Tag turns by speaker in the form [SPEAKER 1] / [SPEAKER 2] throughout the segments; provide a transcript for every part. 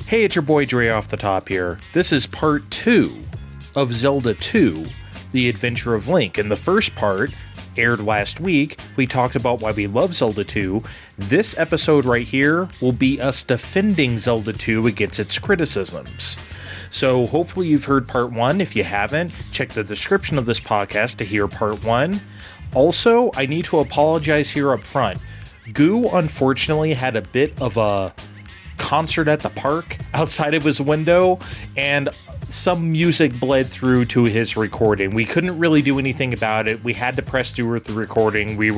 [SPEAKER 1] Hey, it's your boy Dre off the top here. This is part 2 of Zelda II, The Adventure of Link. In the first part, aired last week, we talked about why we love Zelda 2. This episode right here will be us defending Zelda 2 against its criticisms. So hopefully you've heard part 1. If you haven't, check the description of this podcast to hear part 1. Also, I need to apologize here up front. Goo unfortunately had a bit of a concert at the park outside of his window, and some music bled through to his recording. We couldn't really do anything about it. We had to press through with the recording. We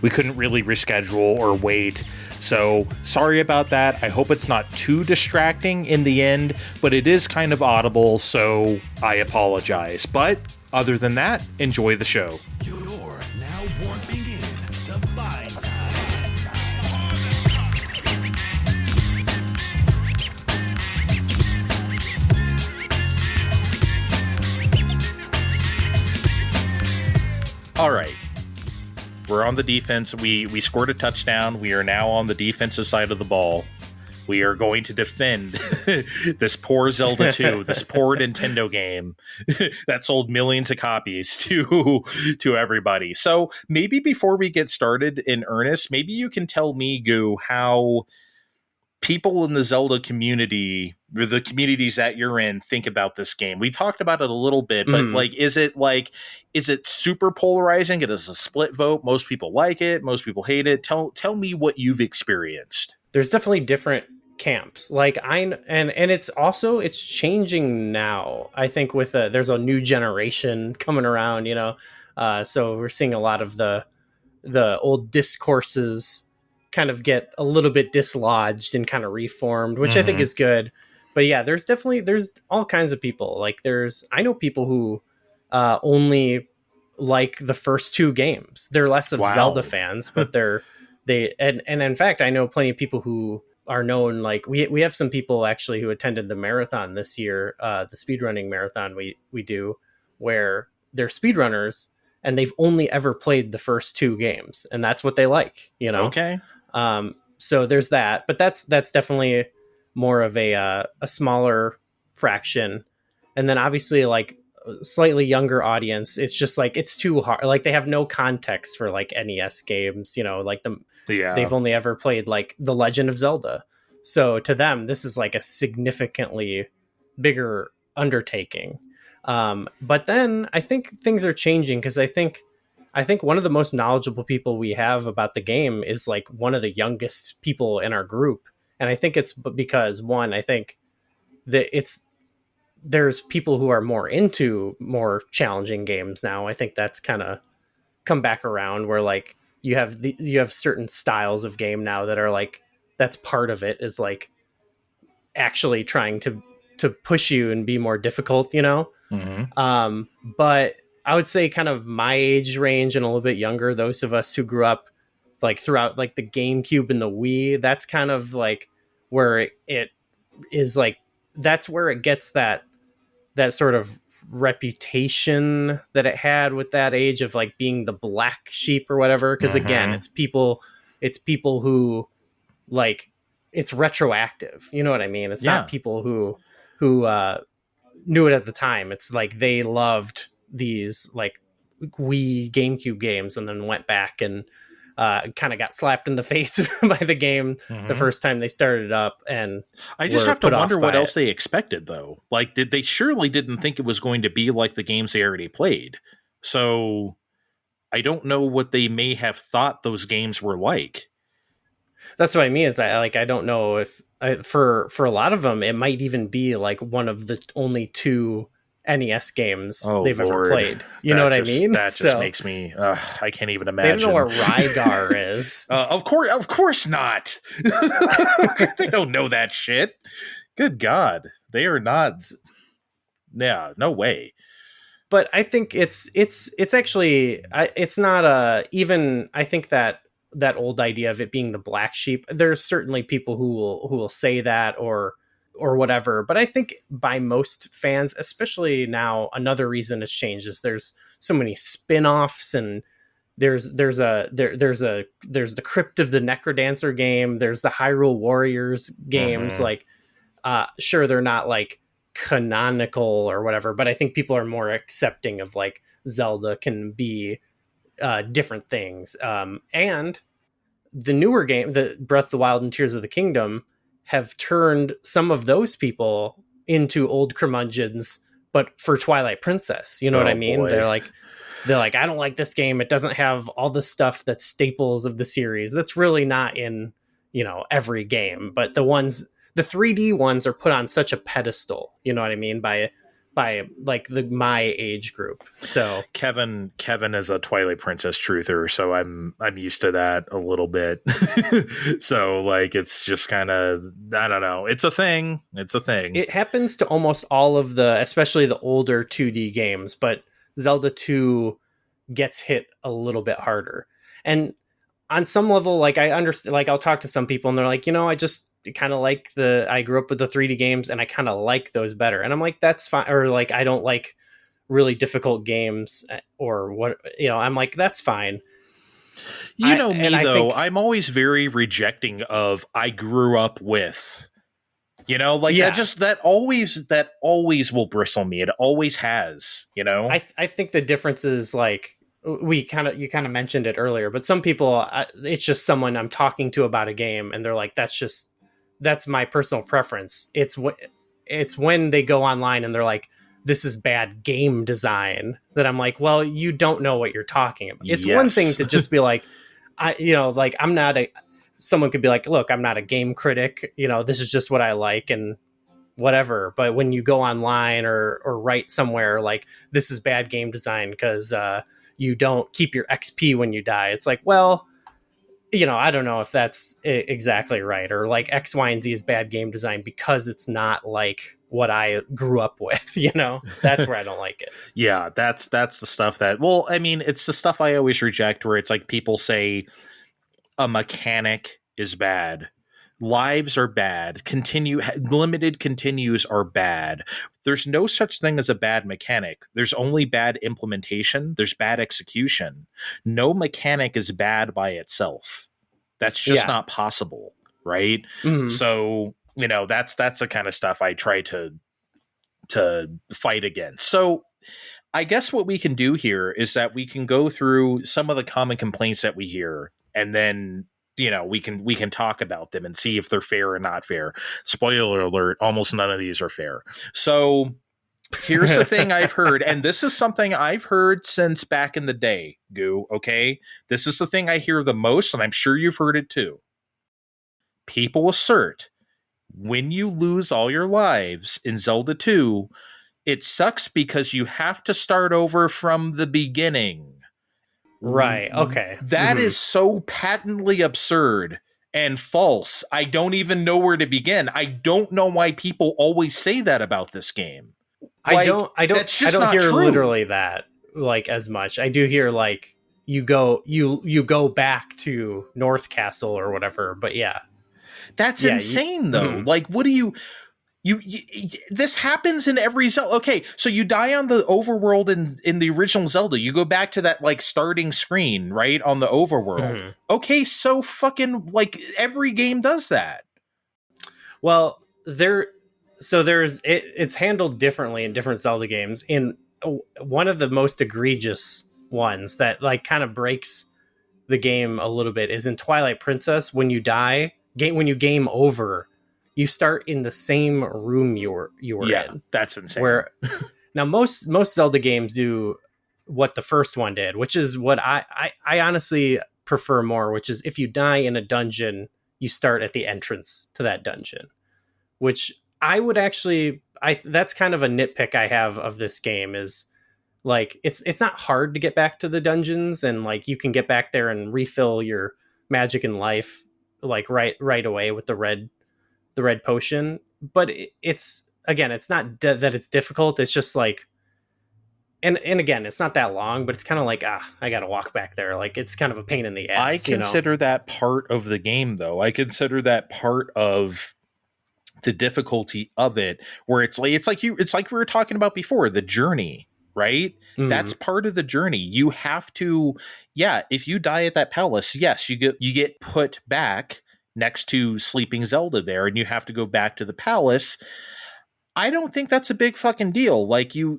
[SPEAKER 1] couldn't really reschedule or wait. So sorry about that. I hope it's not too distracting in the end, but it is kind of audible, so I apologize. But other than that, enjoy the show.
[SPEAKER 2] You're now warping in to Find Time.
[SPEAKER 1] All right. We're on the defense. We scored a touchdown. We are now on the defensive side of the ball. We are going to defend this poor Zelda 2, this poor Nintendo game that sold millions of copies to everybody. So maybe before we get started in earnest, maybe you can tell me, Goo, how people in the Zelda community, or the communities that you're in, think about this game. We talked about it a little bit, but is it super polarizing? It is a split vote. Most people like it. Most people hate it. Tell me what you've experienced.
[SPEAKER 3] There's definitely different camps. And it's changing now. I think with there's a new generation coming around, so we're seeing a lot of the old discourses kind of get a little bit dislodged and kind of reformed, which I think is good. But yeah, there's all kinds of people. I know people who only like the first 2 games. They're less of Zelda fans, but and in fact, I know plenty of people who are known, like we have some people actually who attended the marathon this year, the speedrunning marathon we do, where they're speedrunners and they've only ever played the first 2 games, and that's what they like,
[SPEAKER 1] Okay.
[SPEAKER 3] So there's that, but that's definitely more of a smaller fraction. And then obviously like slightly younger audience, it's just like, it's too hard. Like they have no context for like NES games, they've only ever played like The Legend of Zelda. So to them, this is like a significantly bigger undertaking. But then I think things are changing, because I think one of the most knowledgeable people we have about the game is like one of the youngest people in our group. And I think it's because, one, I think that there's people who are more into more challenging games now. I think that's kind of come back around, where like you have certain styles of game now that are like, that's part of it, is like actually trying to push you and be more difficult, but I would say kind of my age range and a little bit younger, those of us who grew up like throughout like the GameCube and the Wii, that's kind of like where it is, like that's where it gets that sort of reputation that it had with that age of like being the black sheep or whatever. Because again, it's people who like, it's retroactive. You know what I mean? It's not people who knew it at the time. It's like they loved these like Wii GameCube games and then went back and kind of got slapped in the face by the game the first time they started up. And
[SPEAKER 1] I just have to wonder what else they expected, though. Like, they surely didn't think it was going to be like the games they already played. So I don't know what they may have thought those games were like.
[SPEAKER 3] That's what I mean. It's like, I don't know if for a lot of them, it might even be like one of the only 2 NES games they've ever played. You know what I mean?
[SPEAKER 1] That just makes me, I can't even imagine.
[SPEAKER 3] They don't know where Rygar is.
[SPEAKER 1] Of course not. They don't know that shit. Good God. They are not. Yeah, no way.
[SPEAKER 3] But I think it's actually, it's not even, I think that old idea of it being the black sheep, there's certainly people who will say that or whatever. But I think by most fans, especially now, another reason it's changed is there's so many spin-offs and there's the Crypt of the Necrodancer game. There's the Hyrule Warriors games.
[SPEAKER 1] Mhm.
[SPEAKER 3] Like, sure, they're not like canonical or whatever, but I think people are more accepting of like Zelda can be different things. And the newer game, the Breath of the Wild and Tears of the Kingdom, have turned some of those people into old curmudgeons, but for Twilight Princess. You know what I
[SPEAKER 1] Oh
[SPEAKER 3] mean?
[SPEAKER 1] boy.
[SPEAKER 3] They're like, I don't like this game. It doesn't have all the stuff that's staples of the series. That's really not in, every game. But the 3D ones are put on such a pedestal. You know what I mean? By like my age group. So
[SPEAKER 1] Kevin is a Twilight Princess truther, so I'm used to that a little bit. So like it's just kind of, I don't know. It's a thing.
[SPEAKER 3] it happens to almost all of especially the older 2D games, but Zelda 2 gets hit a little bit harder. And on some level, like I understand, like I'll talk to some people and they're like, I just kind of like I grew up with the 3D games and I kind of like those better. And I'm like, that's fine. Or like, I don't like really difficult games or what, I'm like, that's fine.
[SPEAKER 1] You know me
[SPEAKER 3] I
[SPEAKER 1] though,
[SPEAKER 3] think,
[SPEAKER 1] I'm always very rejecting of I grew up with. Like
[SPEAKER 3] yeah,
[SPEAKER 1] that always will bristle me. It always has,
[SPEAKER 3] I think the difference is like, you kind of mentioned it earlier, but some people, it's just someone I'm talking to about a game and they're like, that's my personal preference. It's when they go online and they're like, this is bad game design, that I'm like, well, you don't know what you're talking about. It's one thing
[SPEAKER 1] Yes.
[SPEAKER 3] to just be like, like I'm not someone could be like, look, I'm not a game critic, this is just what I like and whatever. But when you go online or write somewhere like this is bad game design because you don't keep your XP when you die, it's like, well, I don't know if that's exactly right, or like X, Y, and Z is bad game design because it's not like what I grew up with. That's where I don't like it.
[SPEAKER 1] Yeah, that's the stuff that, well, I mean, it's the stuff I always reject where it's like people say a mechanic is bad. Lives are bad. Limited continues are bad. There's no such thing as a bad mechanic. There's only bad implementation. There's bad execution. No mechanic is bad by itself. That's just not possible, right?
[SPEAKER 3] Mm-hmm.
[SPEAKER 1] So, that's the kind of stuff I try to fight against. So, I guess what we can do here is that we can go through some of the common complaints that we hear, and then we can talk about them and see if they're fair or not fair. Spoiler alert, almost none of these are fair. So here's the thing I've heard, and this is something I've heard since back in the day, Goo, okay? This is the thing I hear the most, and I'm sure you've heard it too. People assert when you lose all your lives in Zelda 2, it sucks because you have to start over from the beginning.
[SPEAKER 3] Right. Okay.
[SPEAKER 1] That is so patently absurd and false. I don't even know where to begin. I don't know why people always say that about this game.
[SPEAKER 3] I don't hear
[SPEAKER 1] true.
[SPEAKER 3] literally that like as much. I do hear like you go back to North Castle or whatever, but yeah.
[SPEAKER 1] That's insane though. Like, what do you this happens in every Zelda. Okay, so you die on the overworld in the original Zelda. You go back to that like starting screen, right, on the overworld. Okay, so fucking like every game does that.
[SPEAKER 3] Well, it's handled differently in different Zelda games. In one of the most egregious ones that like kind of breaks the game a little bit is in Twilight Princess. When you die, when you game over, you start in the same room you were in.
[SPEAKER 1] That's insane.
[SPEAKER 3] Where now most Zelda games do what the first one did, which is what I honestly prefer more, which is if you die in a dungeon, you start at the entrance to that dungeon. Which I would actually that's kind of a nitpick I have of this game is like it's not hard to get back to the dungeons, and like you can get back there and refill your magic and life like right away with the red potion. But it's not that it's difficult. It's just like, and again, it's not that long, but it's kind of like, I gotta walk back there. Like it's kind of a pain in the ass.
[SPEAKER 1] I consider that part of the game though. I consider that part of the difficulty of it, where it's like we were talking about before, the journey. right? That's
[SPEAKER 3] Mm.
[SPEAKER 1] part of the journey. You have to, yeah, if you die at that palace, yes, you get put back next to Sleeping Zelda there, and you have to go back to the palace. I don't think that's a big fucking deal. Like you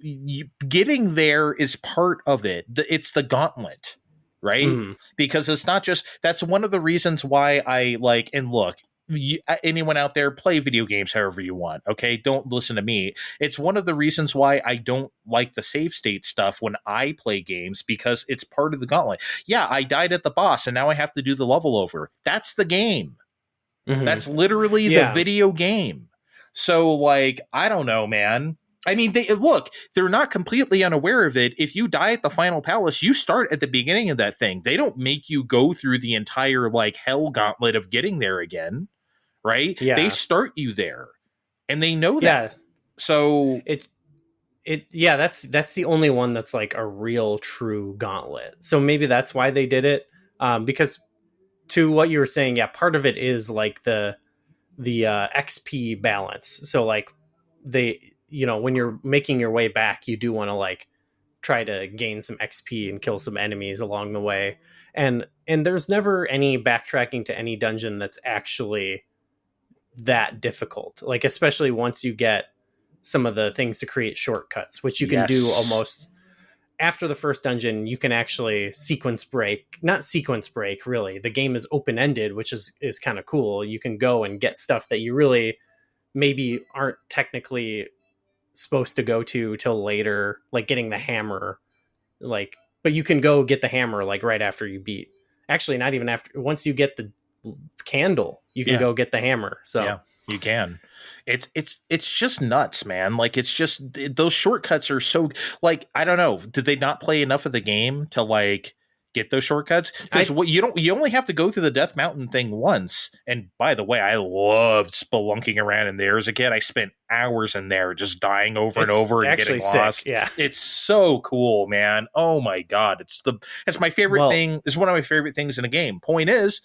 [SPEAKER 1] getting there is part of it. It's the gauntlet, right?
[SPEAKER 3] Mm.
[SPEAKER 1] Because it's not just that's one of the reasons why I like and look. Anyone out there, play video games however you want. Okay, don't listen to me. It's one of the reasons why I don't like the save state stuff when I play games, because it's part of the gauntlet. Yeah, I died at the boss and now I have to do the level over. That's the game.
[SPEAKER 3] Hmm.
[SPEAKER 1] That's literally the
[SPEAKER 3] Yeah.
[SPEAKER 1] video game. So, like, I don't know, man. I mean, they're not completely unaware of it. If you die at the final palace, you start at the beginning of that thing. They don't make you go through the entire, like, hell gauntlet of getting there again, right? They
[SPEAKER 3] Yeah.
[SPEAKER 1] start you there, and they know
[SPEAKER 3] Yeah.
[SPEAKER 1] that. So,
[SPEAKER 3] Yeah, that's the only one that's like a real true gauntlet. So maybe that's why they did it. Because to what you were saying, yeah, part of it is like the XP balance. So like when you're making your way back, you do want to like try to gain some XP and kill some enemies along the way. And there's never any backtracking to any dungeon that's actually that difficult. Like especially once you get some of the things to create shortcuts, which you can do
[SPEAKER 1] yes.
[SPEAKER 3] almost after the first dungeon. You can actually not sequence break really. The game is open-ended, which is kind of cool. You can go and get stuff that you really maybe aren't technically supposed to go to till later, like getting the hammer, like, but you can go get the hammer like right after you beat, actually not even after, once you get the candle you can
[SPEAKER 1] Yeah.
[SPEAKER 3] go get the hammer. So
[SPEAKER 1] Yeah, you can. It's just nuts, man. Like it's just those shortcuts are so like I don't know. Did they not play enough of the game to like get those shortcuts? Because what you only have to go through the Death Mountain thing once. And by the way, I loved spelunking around in there as a kid. I spent hours in there just dying over and over and
[SPEAKER 3] actually
[SPEAKER 1] getting
[SPEAKER 3] sick.
[SPEAKER 1] lost.
[SPEAKER 3] Yeah,
[SPEAKER 1] it's so cool, man. Oh my god, it's my favorite thing. It's one of my favorite things in a game. Point is,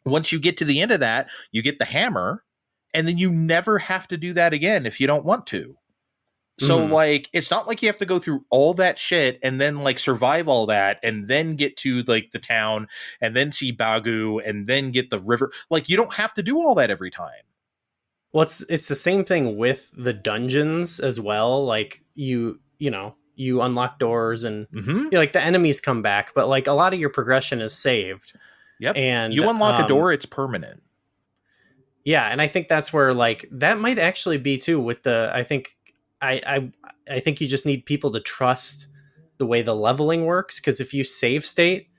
[SPEAKER 1] once you get to the end of that, you get the hammer, and then you never have to do that again if you don't want to. So, like, it's not like you have to go through all that shit and then, like, survive all that and then get to, like, the town and then see Bagu and then get the river. Like, you don't have to do all that every time.
[SPEAKER 3] Well, it's the same thing with the dungeons as well. Like, you unlock doors and like the enemies come back, but, like, a lot of your progression is saved.
[SPEAKER 1] Yep.
[SPEAKER 3] And
[SPEAKER 1] you unlock a door, it's permanent.
[SPEAKER 3] Yeah, and I think that's where, like, that might actually be too with the, I think you just need people to trust the way the leveling works, because if you save state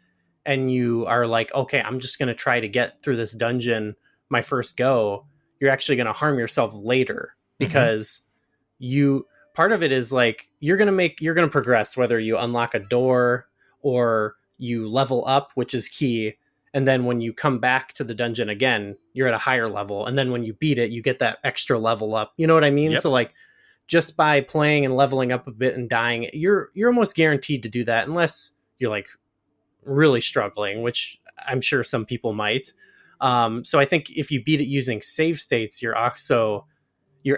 [SPEAKER 3] and you are like, okay, I'm just going to try to get through this dungeon my first go, you're actually going to harm yourself later, because part of it is like you're going to progress whether you unlock a door or you level up, which is key. And then when you come back to the dungeon again, you're at a higher level. And then when you beat it, you get that extra level up. You know what I mean?
[SPEAKER 1] Yep.
[SPEAKER 3] So like just by playing and leveling up a bit and dying, you're almost guaranteed to do that, unless you're like really struggling, which I'm sure some people might. So I think if you beat it using save states, you're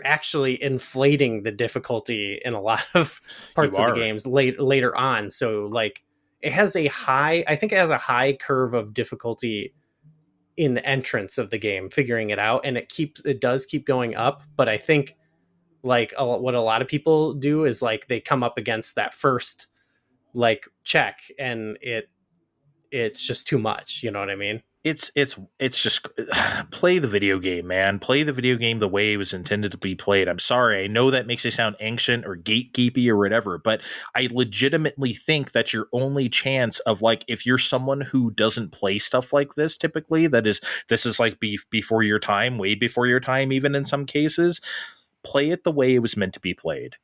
[SPEAKER 3] actually inflating the difficulty in a lot of parts of the games later on. So like it has a high curve of difficulty in the entrance of the game, figuring it out, and it does keep going up. But I think like what a lot of people do is like they come up against that first like check and it's just too much. You know what I mean?
[SPEAKER 1] It's just play the video game, man. Play the video game the way it was intended to be played. I'm sorry. I know that makes it sound ancient or gatekeepy or whatever, but I legitimately think that's your only chance of, like, if you're someone who doesn't play stuff like this typically, this is like before your time, way before your time, even in some cases, play it the way it was meant to be played.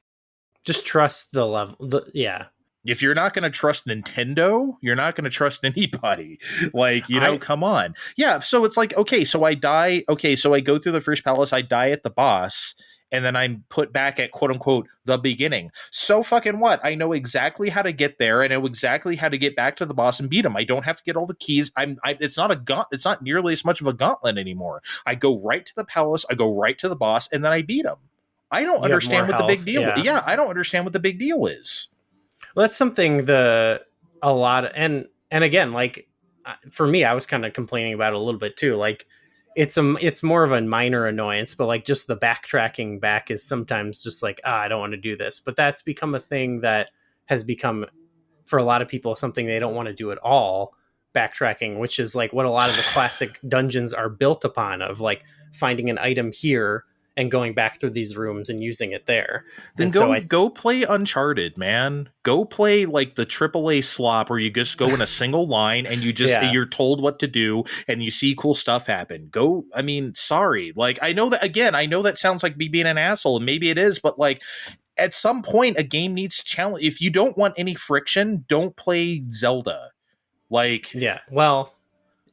[SPEAKER 3] Just trust the level. Yeah.
[SPEAKER 1] If you're not going to trust Nintendo, you're not going to trust anybody. Like, come on. Yeah, so it's like, okay, so I die. Okay, so I go through the first palace, I die at the boss, and then I'm put back at quote-unquote the beginning. So fucking what? I know exactly how to get there. I know exactly how to get back to the boss and beat him. I don't have to get all the keys. It's not nearly as much of a gauntlet anymore. I go right to the palace, I go right to the boss, and then I beat him. I don't understand what the big deal is. Yeah, I don't understand what the big deal is.
[SPEAKER 3] Well, that's something a lot, and again, like for me, I was kind of complaining about it a little bit too. Like it's more of a minor annoyance, but like just the backtracking back is sometimes just like, I don't want to do this. But that's become a thing that has become for a lot of people something they don't want to do at all. Backtracking, which is like what a lot of the classic dungeons are built upon, of like finding an item here and going back through these rooms and using it there.
[SPEAKER 1] Then
[SPEAKER 3] And
[SPEAKER 1] go play Uncharted, man. Go play like the AAA slop where you just go in a single line and you just
[SPEAKER 3] Yeah.
[SPEAKER 1] you're told what to do and you see cool stuff happen. Go, I mean, sorry. Like I know that sounds like me being an asshole, and maybe it is, but like at some point a game needs to challenge. If you don't want any friction, don't play Zelda. Like
[SPEAKER 3] Yeah, well,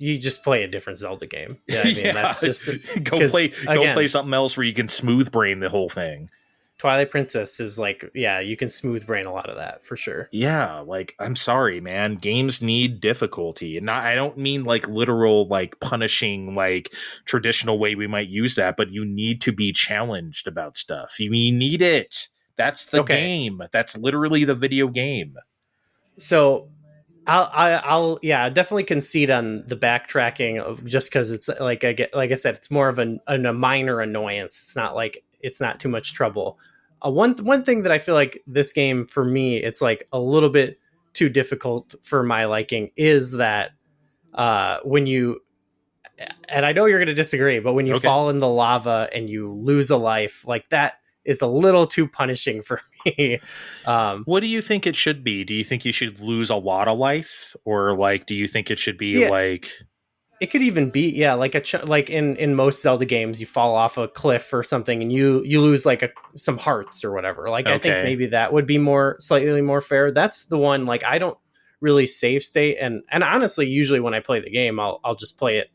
[SPEAKER 3] you just play a different Zelda game. Yeah, I mean,
[SPEAKER 1] yeah,
[SPEAKER 3] that's just
[SPEAKER 1] go play something else where you can smooth brain the whole thing.
[SPEAKER 3] Twilight Princess is like, yeah, you can smooth brain a lot of that for sure.
[SPEAKER 1] Yeah, like I'm sorry, man. Games need difficulty, and I don't mean like literal, like punishing, like traditional way we might use that, but you need to be challenged about stuff. You need it. That's the game. That's literally the video game.
[SPEAKER 3] So I'll yeah, definitely concede on the backtracking of, just because it's like like I said, it's more of a minor annoyance. It's not like it's not too much trouble. One thing that I feel like this game for me, it's like a little bit too difficult for my liking, is that when you, and I know you're going to disagree, but when you fall in the lava and you lose a life, like that is a little too punishing for me.
[SPEAKER 1] What do you think it should be? Do you think you should lose a lot of life, or like, do you think it should be like?
[SPEAKER 3] It could even be, yeah, like like in most Zelda games, you fall off a cliff or something and you lose like some hearts or whatever. Like I think maybe that would be slightly more fair. That's the one. Like I don't really save state, and honestly, usually when I play the game, I'll just play it,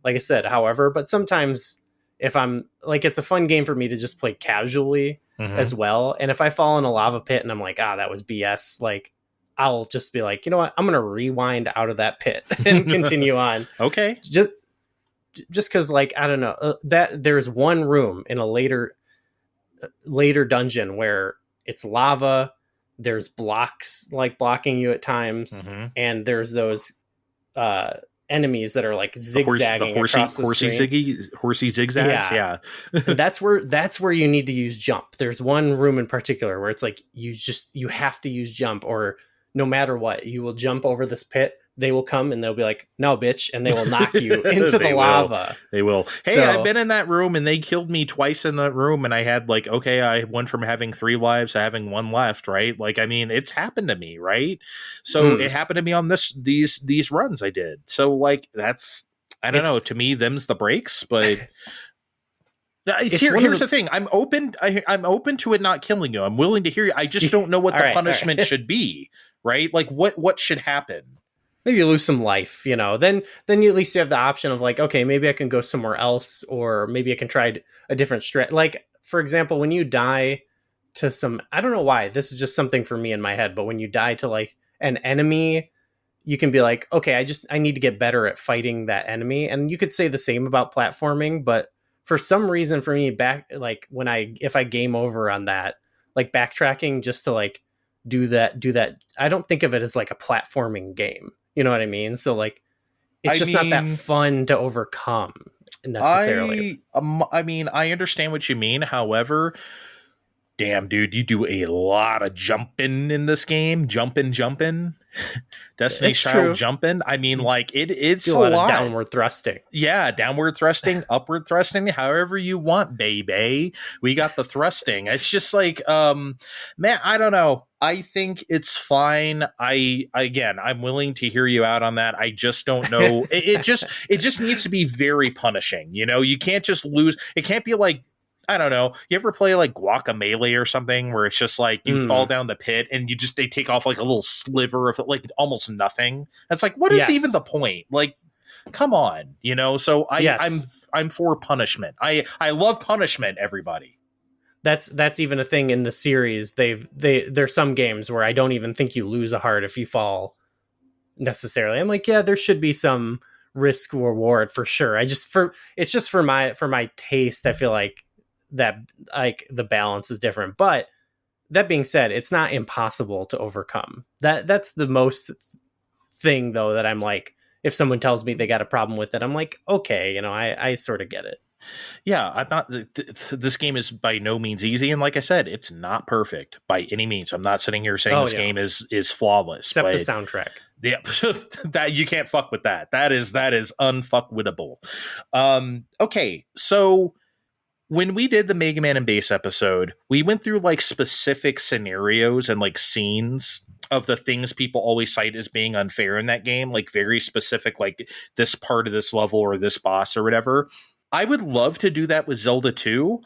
[SPEAKER 3] like I said, however. But sometimes if I'm like, it's a fun game for me to just play casually as well. And if I fall in a lava pit and I'm like, that was BS, like I'll just be like, you know what, I'm gonna rewind out of that pit and continue on.
[SPEAKER 1] Okay.
[SPEAKER 3] Just because, like, I don't know, that there's one room in a later dungeon where it's lava, there's blocks like blocking you at times, and there's those enemies that are like zigzagging across the
[SPEAKER 1] horsey zigzags. Yeah.
[SPEAKER 3] And that's where you need to use jump. There's one room in particular where it's like you have to use jump, or no matter what, you will jump over this pit. They will come and they'll be like, no, bitch. And they will knock you into the lava.
[SPEAKER 1] They will. Hey, I've been in that room and they killed me twice in that room. And I had like, I went from having 3 lives to having 1 left. Right. Like, I mean, it's happened to me. Right. So it happened to me on these runs I did. So like, I don't know. To me, them's the breaks, but here's the thing. I'm open to it not killing you. I'm willing to hear you. I just don't know what the punishment should be. Right. Like what should happen?
[SPEAKER 3] Maybe you lose some life, you know, then you at least you have the option of like, okay, maybe I can go somewhere else, or maybe I can try a different strat. Like, for example, when you die to I don't know why, this is just something for me in my head, but when you die to like an enemy, you can be like, okay, I need to get better at fighting that enemy. And you could say the same about platforming, but for some reason for me, like if I game over on that, like backtracking just to like do that, I don't think of it as like a platforming game. You know what I mean? So like, it's just not that fun to overcome necessarily.
[SPEAKER 1] I mean, I understand what you mean. However, damn, dude, you do a lot of jumping in this game. Jumping. Destiny style jumping. I mean, like it's a lot
[SPEAKER 3] of downward thrusting.
[SPEAKER 1] Yeah, downward thrusting, upward thrusting, however you want, baby. We got the thrusting. It's just like, man, I don't know. I think it's fine. I'm willing to hear you out on that. I just don't know. It just needs to be very punishing. You know, you can't just lose. It can't be like, I don't know. You ever play like Guacamelee or something where it's just like you fall down the pit and they take off like a little sliver of like almost nothing. It's like, what is even the point? Like, come on, you know? So I'm for punishment. I love punishment, everybody.
[SPEAKER 3] That's even a thing in the series. There's some games where I don't even think you lose a heart if you fall necessarily. I'm like, yeah, there should be some risk reward for sure. It's just for my taste. I feel like that like the balance is different, but that being said, it's not impossible to overcome. That's the most thing though that I'm like, if someone tells me they got a problem with it, I'm like, okay, I sort of get it.
[SPEAKER 1] Yeah, I'm not. This game is by no means easy, and like I said, it's not perfect by any means. I'm not sitting here saying this game is flawless,
[SPEAKER 3] except
[SPEAKER 1] but
[SPEAKER 3] the soundtrack.
[SPEAKER 1] Yeah, that you can't fuck with that. That is unfuckwittable. Okay, so when we did the Mega Man and Bass episode, we went through like specific scenarios and like scenes of the things people always cite as being unfair in that game, like very specific, like this part of this level or this boss or whatever. I would love to do that with Zelda 2.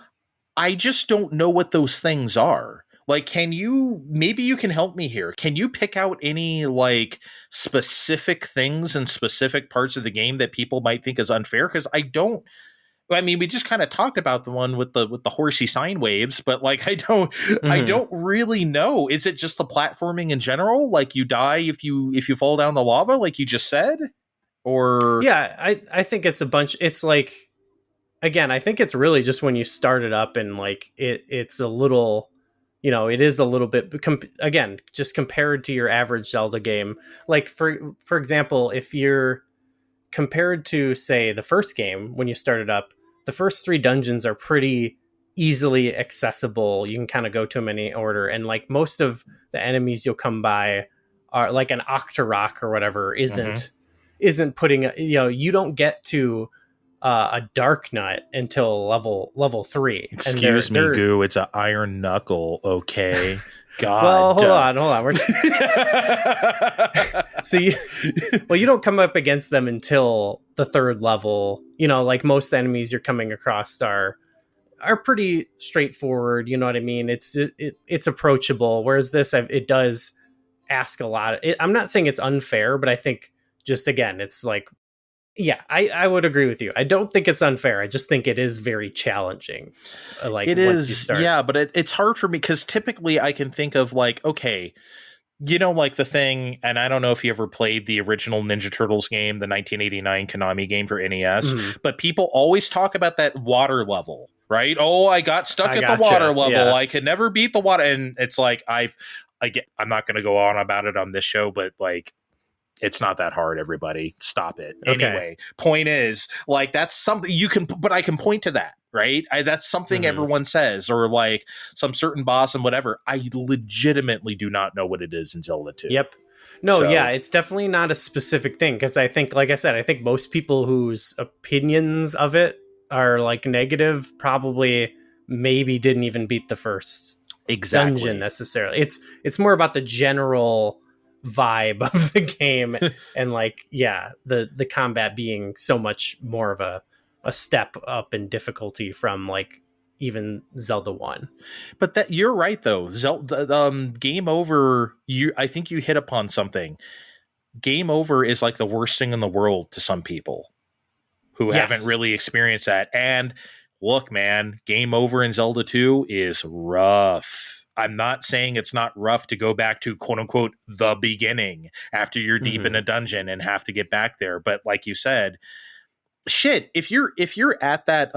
[SPEAKER 1] I just don't know what those things are. Like, maybe you can help me here. Can you pick out any like specific things and specific parts of the game that people might think is unfair? Because we just kind of talked about the one with the horsey sine waves, but like, I don't really know. Is it just the platforming in general? Like you die if you fall down the lava, like you just said? Or
[SPEAKER 3] yeah, I think it's a bunch. It's like, again, I think it's really just when you start it up and like it's a little, it is a little bit, again, just compared to your average Zelda game. Like for example, if you're compared to say the first game, when you start it up, the first 3 dungeons are pretty easily accessible. You can kind of go to them in any order. And like most of the enemies you'll come by are like an Octorok or whatever isn't putting, you don't get to a Dark Nut until level 3.
[SPEAKER 1] Excuse me, Goo. It's an Iron Knuckle. Okay. God.
[SPEAKER 3] Well, hold on. So you don't come up against them until the 3rd level. Like most enemies you're coming across are pretty straightforward. You know what I mean? It's approachable. Whereas this, it does ask a lot. I'm not saying it's unfair, but I think just, again, it's like, yeah, I would agree with you. I don't think it's unfair. I just think it is very challenging. Like
[SPEAKER 1] it
[SPEAKER 3] once
[SPEAKER 1] is,
[SPEAKER 3] you start.
[SPEAKER 1] yeah, but it's hard for me because typically I can think of like, okay, like the thing, and I don't know if you ever played the original Ninja Turtles game, the 1989 Konami game for NES, but people always talk about that water level, right? Oh, I got stuck at the water level. Yeah. I could never beat the water, and it's like I'm not going to go on about it on this show, but like, it's not that hard, everybody. Stop it. Okay. Anyway, point is, like, that's something but I can point to that, right? That's something everyone says, or like some certain boss and whatever. I legitimately do not know what it is in Zelda 2.
[SPEAKER 3] Yep. No, yeah, it's definitely not a specific thing, because I think, like I said, I think most people whose opinions of it are like negative probably maybe didn't even beat the first dungeon necessarily. It's more about the general vibe of the game and like, yeah, the combat being so much more of a step up in difficulty from like even Zelda 1.
[SPEAKER 1] But that, you're right though. Zelda game over, I think you hit upon something. Game over is like the worst thing in the world to some people who haven't really experienced that. And look, man, game over in Zelda 2 is rough. I'm not saying it's not rough to go back to quote unquote the beginning after you're deep in a dungeon and have to get back there. But like you said, shit, if you're at that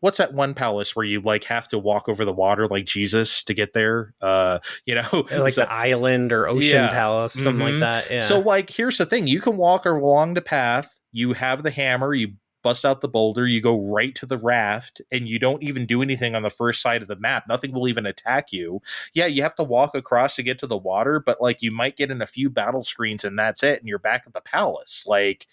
[SPEAKER 1] what's that one palace where you like have to walk over the water like Jesus to get there? Like
[SPEAKER 3] the island or ocean palace, something like that. Yeah.
[SPEAKER 1] So like, here's the thing: you can walk along the path. You have the hammer. You bust out the boulder, you go right to the raft, and you don't even do anything on the first side of the map. Nothing will even attack you. Yeah, you have to walk across to get to the water, but like you might get in a few battle screens and that's it, and you're back at the palace. Like,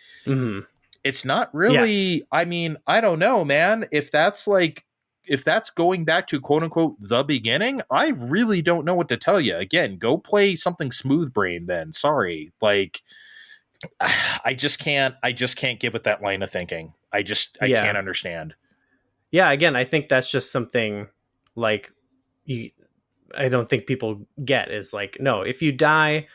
[SPEAKER 1] it's not really, yes. I mean, I don't know, man. If that's going back to quote unquote the beginning, I really don't know what to tell you. Again, go play something Smooth Brain then. Sorry. Like, I just can't get with that line of thinking. I can't understand.
[SPEAKER 3] Yeah, again, I think that's just something like I don't think people get is like, no, if you die,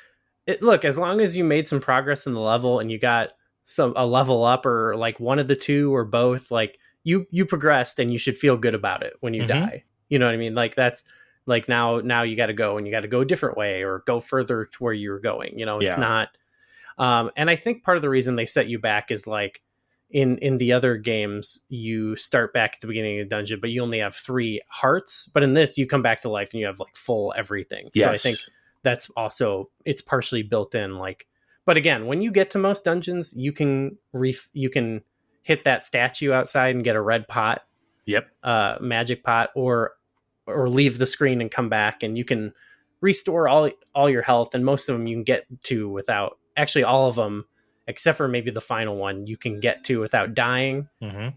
[SPEAKER 3] look, as long as you made some progress in the level and you got a level up or like one of the two or both, like you progressed and you should feel good about it when you die. You know what I mean? Like that's like now you got to go and you got to go a different way or go further to where you're going. It's not. And I think part of the reason they set you back is like in the other games, you start back at the beginning of the dungeon, but you only have 3 hearts. But in this, you come back to life and you have like full everything.
[SPEAKER 1] Yes.
[SPEAKER 3] So I think that's also, it's partially built in. Like, but again, when you get to most dungeons, you can hit that statue outside and get a red pot,
[SPEAKER 1] Yep.
[SPEAKER 3] magic pot, or leave the screen and come back, and you can restore all your health. And most of them you can get to without, actually all of them, except for maybe the final one, you can get to without dying.
[SPEAKER 1] Mm-hmm.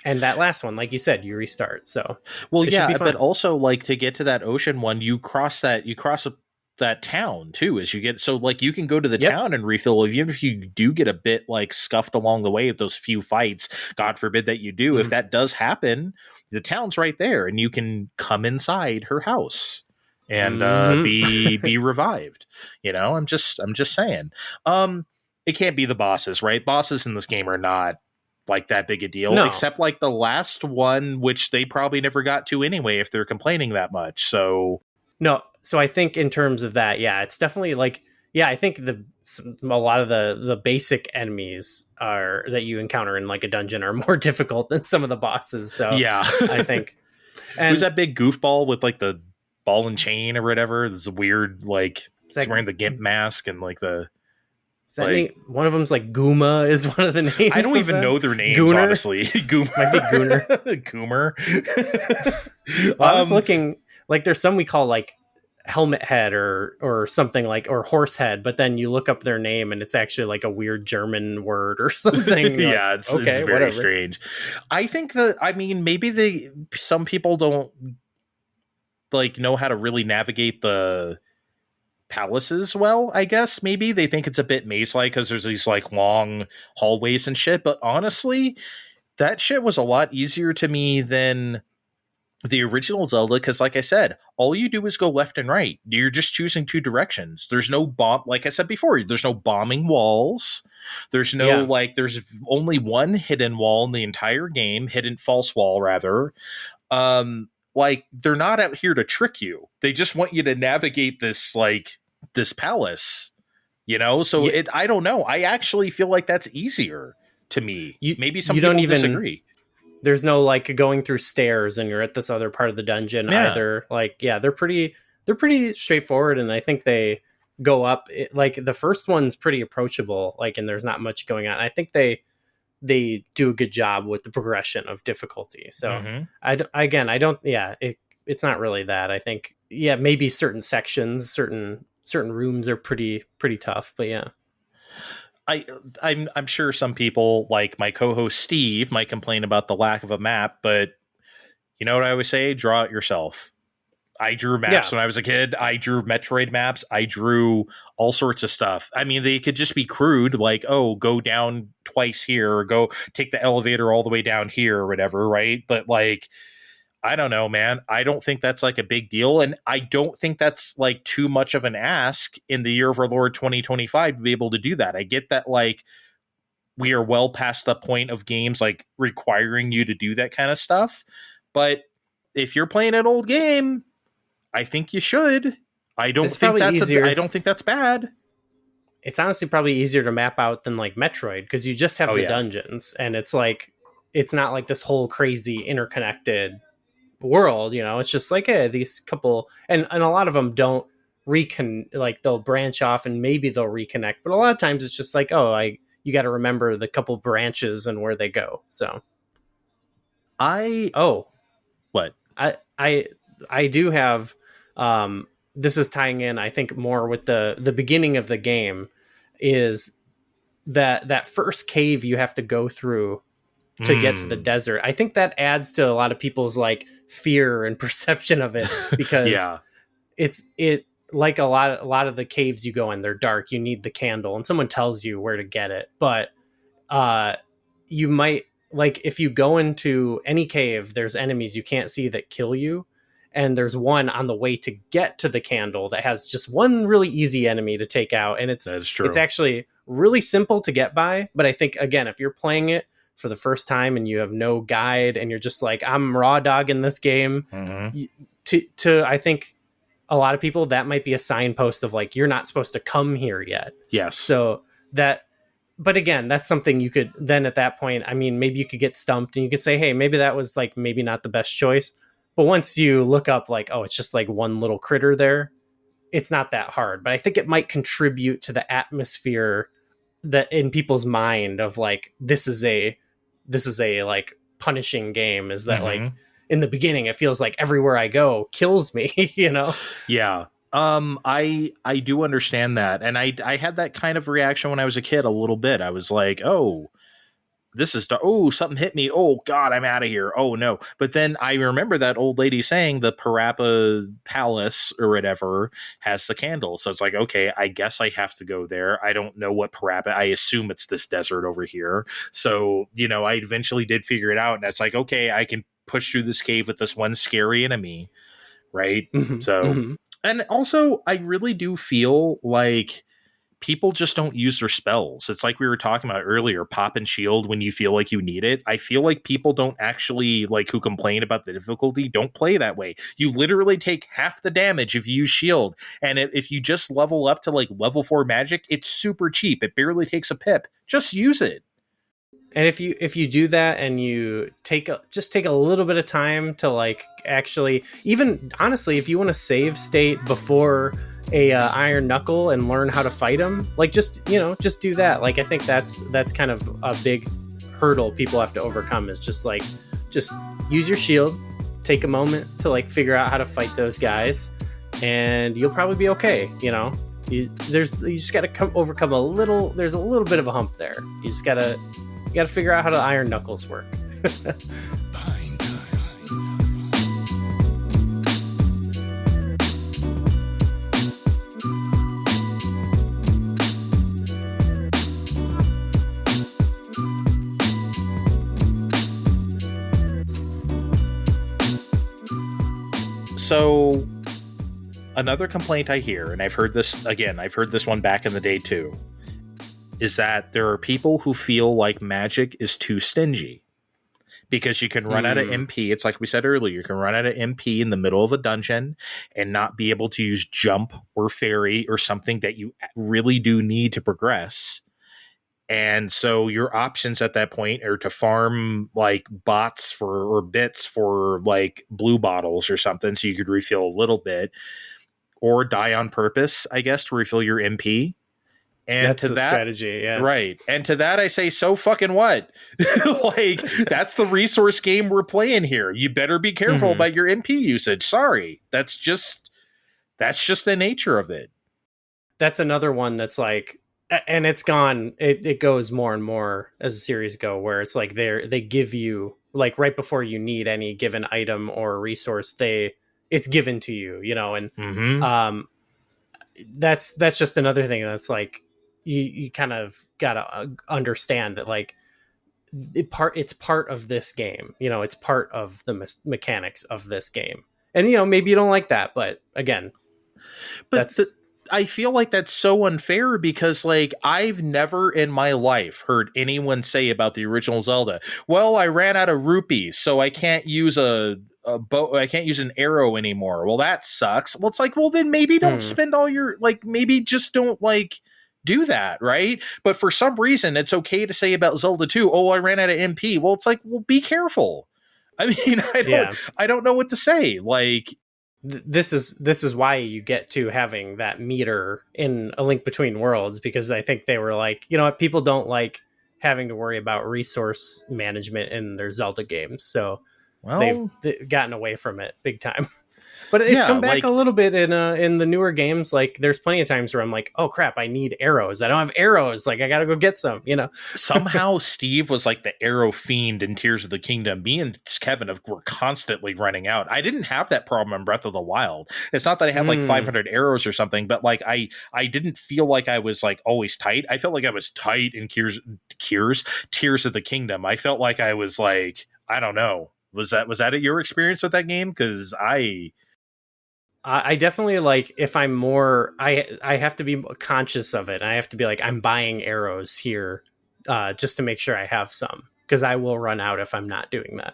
[SPEAKER 3] And that last one, like you said, you restart. So,
[SPEAKER 1] well, yeah, but also like to get to that ocean one, you cross that town too as you get, so like you can go to the town and refill, even if you do get a bit like scuffed along the way of those few fights, God forbid that you do. If that does happen, the town's right there and you can come inside her house and be revived. I'm just saying. It can't be the bosses, right? Bosses in this game are not like that big a deal, except like the last one, which they probably never got to anyway if they're complaining that much. So
[SPEAKER 3] So I think in terms of that, it's definitely like, I think a lot of the basic enemies that you encounter in like a dungeon are more difficult than some of the bosses. So
[SPEAKER 1] yeah,
[SPEAKER 3] I think. And
[SPEAKER 1] who's that big goofball with like the ball and chain or whatever? This weird, like he's wearing the gimp mask and like the.
[SPEAKER 3] One of them's like Gooma is one of the names.
[SPEAKER 1] I don't even know their names,
[SPEAKER 3] Gooner?
[SPEAKER 1] Honestly. Goomer.
[SPEAKER 3] Might be Gooner.
[SPEAKER 1] Goomer.
[SPEAKER 3] I was looking, like there's some we call like helmet head or something like, or horse head, but then you look up their name and it's actually like a weird German word or something.
[SPEAKER 1] Yeah,
[SPEAKER 3] like,
[SPEAKER 1] it's very strange. I think maybe some people don't like know how to really navigate the palaces well. I guess maybe they think it's a bit maze-like because there's these like long hallways and shit, but honestly that shit was a lot easier to me than the original Zelda, because like I said, all you do is go left and right. You're just choosing 2 directions. There's no like I said before, there's no bombing walls. There's no there's only one hidden wall in the entire game, hidden false wall rather. Like they're not out here to trick you. They just want you to navigate this palace, so I don't know. I actually feel like that's easier to me. Maybe some people disagree.
[SPEAKER 3] There's no like going through stairs and you're at this other part of the dungeon either. Like, they're pretty straightforward. And I think they go up like the first one's pretty approachable, like, and there's not much going on. I think they do a good job with the progression of difficulty. So it's not really that. I think, maybe certain sections, certain rooms are pretty tough, but yeah.
[SPEAKER 1] I'm sure some people like my co-host Steve might complain about the lack of a map, but you know what I always say? Draw it yourself. I drew maps when I was a kid. I drew Metroid maps. I drew all sorts of stuff. I mean, they could just be crude, like, oh, go down twice here, or go take the elevator all the way down here, or whatever, right? But like, I don't know, man. I don't think that's like a big deal. And I don't think that's like too much of an ask in the year of our Lord 2025 to be able to do that. I get that, like, we are well past the point of games like requiring you to do that kind of stuff. But if you're playing an old game, I think you should. I don't think that's bad.
[SPEAKER 3] It's honestly probably easier to map out than like Metroid, because you just have the dungeons, and it's like, it's not like this whole crazy interconnected world, it's just like, these couple, and a lot of them don't like they'll branch off and maybe they'll reconnect, but a lot of times it's just like, you got to remember the couple branches and where they go. So I do have this is tying in, I think, more with the beginning of the game, is that first cave you have to go through to get to the desert. I think that adds to a lot of people's like fear and perception of it, because it like a lot of the caves you go in, they're dark. You need the candle, and someone tells you where to get it. But you might, like, if you go into any cave, there's enemies you can't see that kill you. And there's one on the way to get to the candle that has just one really easy enemy to take out. And it's actually really simple to get by. But I think, again, if you're playing it for the first time and you have no guide and you're just like, I'm raw dog in this game, to I think a lot of people, that might be a signpost of like, you're not supposed to come here yet.
[SPEAKER 1] Yes.
[SPEAKER 3] So that, but again, that's something you could then at that point, I mean, maybe you could get stumped and you could say, hey, maybe that was like maybe not the best choice. But once you look up like, oh, it's just like one little critter there, it's not that hard. But I think it might contribute to the atmosphere that in people's mind of like, this is a like punishing game, is that like in the beginning it feels like everywhere I go kills me, you know?
[SPEAKER 1] Yeah. I do understand that. And I had that kind of reaction when I was a kid a little bit. I was like, oh, this is, oh, something hit me. Oh God, I'm out of here. Oh no. But then I remember that old lady saying the Parappa Palace or whatever has the candle. So it's like, okay, I guess I have to go there. I don't know what Parappa, I assume it's this desert over here. So, you know, I eventually did figure it out. And it's like, okay, I can push through this cave with this one scary enemy. Right. So, and also I really do feel like people just don't use their spells. It's like we were talking about earlier, pop and shield when you feel like you need it. I feel like people don't actually, like, who complain about the difficulty, don't play that way. You literally take half the damage if you use shield. And if you just level up to like level 4 magic, it's super cheap. It barely takes a pip. Just use it.
[SPEAKER 3] And if you do that and you take a little bit of time to like actually, even honestly, if you want to save state before a iron knuckle and learn how to fight him, like just do that. Like I think that's kind of a big hurdle people have to overcome, is just use your shield, take a moment to like figure out how to fight those guys, and you'll probably be okay. You know, you just got to overcome there's a little bit of a hump there. You got to figure out how the iron knuckles work.
[SPEAKER 2] Fine time.
[SPEAKER 1] So another complaint I hear, and I've heard this one back in the day too, is that there are people who feel like magic is too stingy because you can run out of MP. It's like we said earlier, you can run out of MP in the middle of a dungeon and not be able to use jump or fairy or something that you really do need to progress. And so your options at that point are to farm like bots or bits for like blue bottles or something so you could refill a little bit, or die on purpose, I guess, to refill your MP. And
[SPEAKER 3] that's
[SPEAKER 1] to
[SPEAKER 3] the
[SPEAKER 1] that
[SPEAKER 3] strategy, yeah.
[SPEAKER 1] Right. And to that I say, so fucking what? Like, that's the resource game we're playing here. You better be careful about your MP usage. Sorry. That's just the nature of it.
[SPEAKER 3] That's another one that's like, and it goes more and more as the series go, where it's like they give you, like, right before you need any given item or resource, it's given to you, you know, and that's just another thing that's like, you kind of gotta understand that, like, it's part of this game, you know, it's part of the mechanics of this game, and you know, maybe you don't like that, but again,
[SPEAKER 1] I feel like that's so unfair because, like, I've never in my life heard anyone say about the original Zelda, well, I ran out of rupees, so I can't use a bow, I can't use an arrow anymore. Well, that sucks. Well, it's like, well, then maybe don't spend all your, like, maybe just don't, like, do that, right? But for some reason, it's okay to say about Zelda 2, oh, I ran out of MP. Well, it's like, well, be careful. I mean, I don't know what to say. Like,
[SPEAKER 3] this is why you get to having that meter in A Link Between Worlds, because I think they were like, you know what, people don't like having to worry about resource management in their Zelda games, so they've gotten away from it big time. But it's come back, like, a little bit in the newer games. Like, there's plenty of times where I'm like, oh crap, I need arrows. I don't have arrows. Like, I gotta go get some, you know.
[SPEAKER 1] Somehow Steve was like the arrow fiend in Tears of the Kingdom. Me and Kevin were constantly running out. I didn't have that problem in Breath of the Wild. It's not that I had like 500 arrows or something, but like I didn't feel like I was like always tight. I felt like I was tight in Tears of the Kingdom. I felt like I was like, I don't know. Was that your experience with that game? Because I
[SPEAKER 3] definitely, like, if I'm more, I have to be conscious of it. I have to be like, I'm buying arrows here just to make sure I have some, because I will run out if I'm not doing that.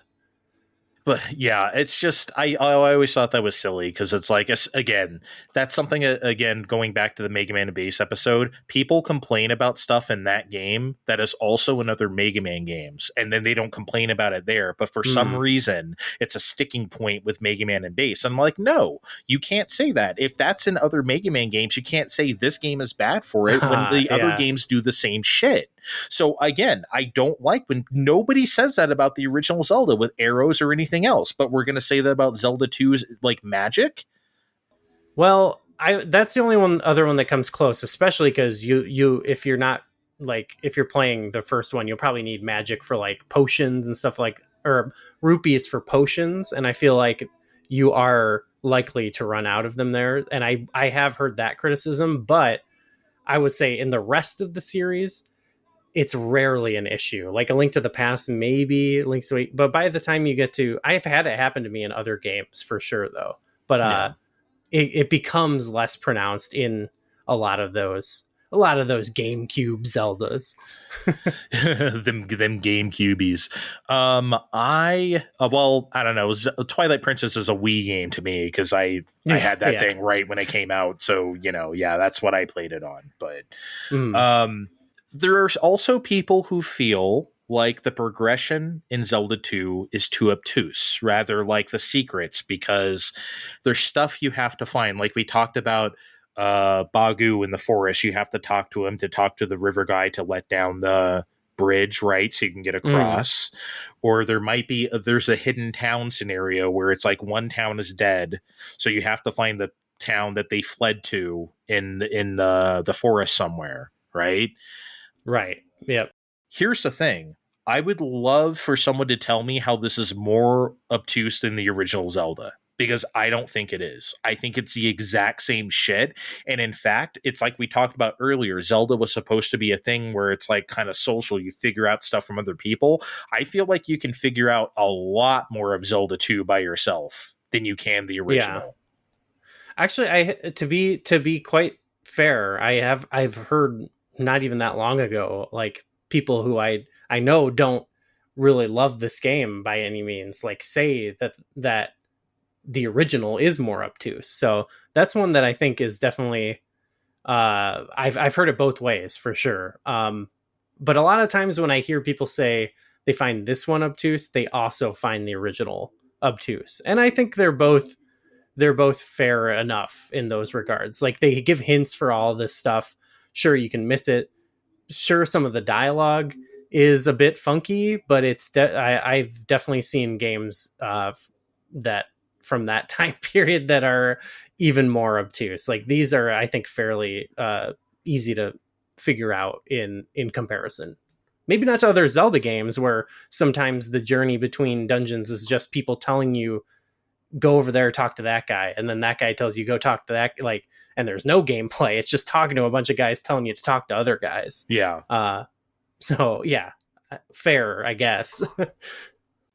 [SPEAKER 1] But yeah, it's just I always thought that was silly because it's like again, that's something again going back to the Mega Man and Bass episode. People complain about stuff in that game that is also in other Mega Man games, and then they don't complain about it there. But for some reason, it's a sticking point with Mega Man and Bass. I'm like, no, you can't say that. If that's in other Mega Man games, you can't say this game is bad for it when the other games do the same shit. So again, I don't like when nobody says that about the original Zelda with arrows or anything else, but we're going to say that about Zelda 2's like magic.
[SPEAKER 3] Well, that's the only other one that comes close, especially because you if you're not like if you're playing the first one, you'll probably need magic for like potions and stuff like or rupees for potions, and I feel like you are likely to run out of them there. And I have heard that criticism, but I would say in the rest of the series, it's rarely an issue. Like A Link to the Past, maybe Link's Away, but by the time you get to, I've had it happen to me in other games for sure, though. But it becomes less pronounced in a lot of those GameCube Zeldas.
[SPEAKER 1] them GameCubies. I don't know. Twilight Princess is a Wii game to me because I had that thing right when it came out. So that's what I played it on. But there are also people who feel like the progression in Zelda 2 is too obtuse, rather like the secrets, because there's stuff you have to find. Like we talked about Bagu in the forest. You have to talk to him to talk to the river guy to let down the bridge, right? So you can get across. Or there's a hidden town scenario where it's like one town is dead. So you have to find the town that they fled to in the forest somewhere, right?
[SPEAKER 3] Right. Yep.
[SPEAKER 1] Here's the thing. I would love for someone to tell me how this is more obtuse than the original Zelda, because I don't think it is. I think it's the exact same shit. And in fact, it's like we talked about earlier. Zelda was supposed to be a thing where it's like kind of social. You figure out stuff from other people. I feel like you can figure out a lot more of Zelda 2 by yourself than you can the original.
[SPEAKER 3] Yeah. Actually, to be quite fair, I've heard not even that long ago, like people who I know don't really love this game by any means, like say that the original is more obtuse. So that's one that I think is definitely I've heard it both ways for sure. But a lot of times when I hear people say they find this one obtuse, they also find the original obtuse, and I think they're both fair enough in those regards. Like they give hints for all this stuff. Sure, you can miss it. Sure, some of the dialogue is a bit funky, but I've definitely seen games that from that time period that are even more obtuse. Like these are, I think, fairly easy to figure out in comparison. Maybe not to other Zelda games where sometimes the journey between dungeons is just people telling you, go over there, talk to that guy, and then that guy tells you go talk to that, like, and there's no gameplay. It's just talking to a bunch of guys telling you to talk to other guys.
[SPEAKER 1] Yeah.
[SPEAKER 3] So yeah, fair, I guess.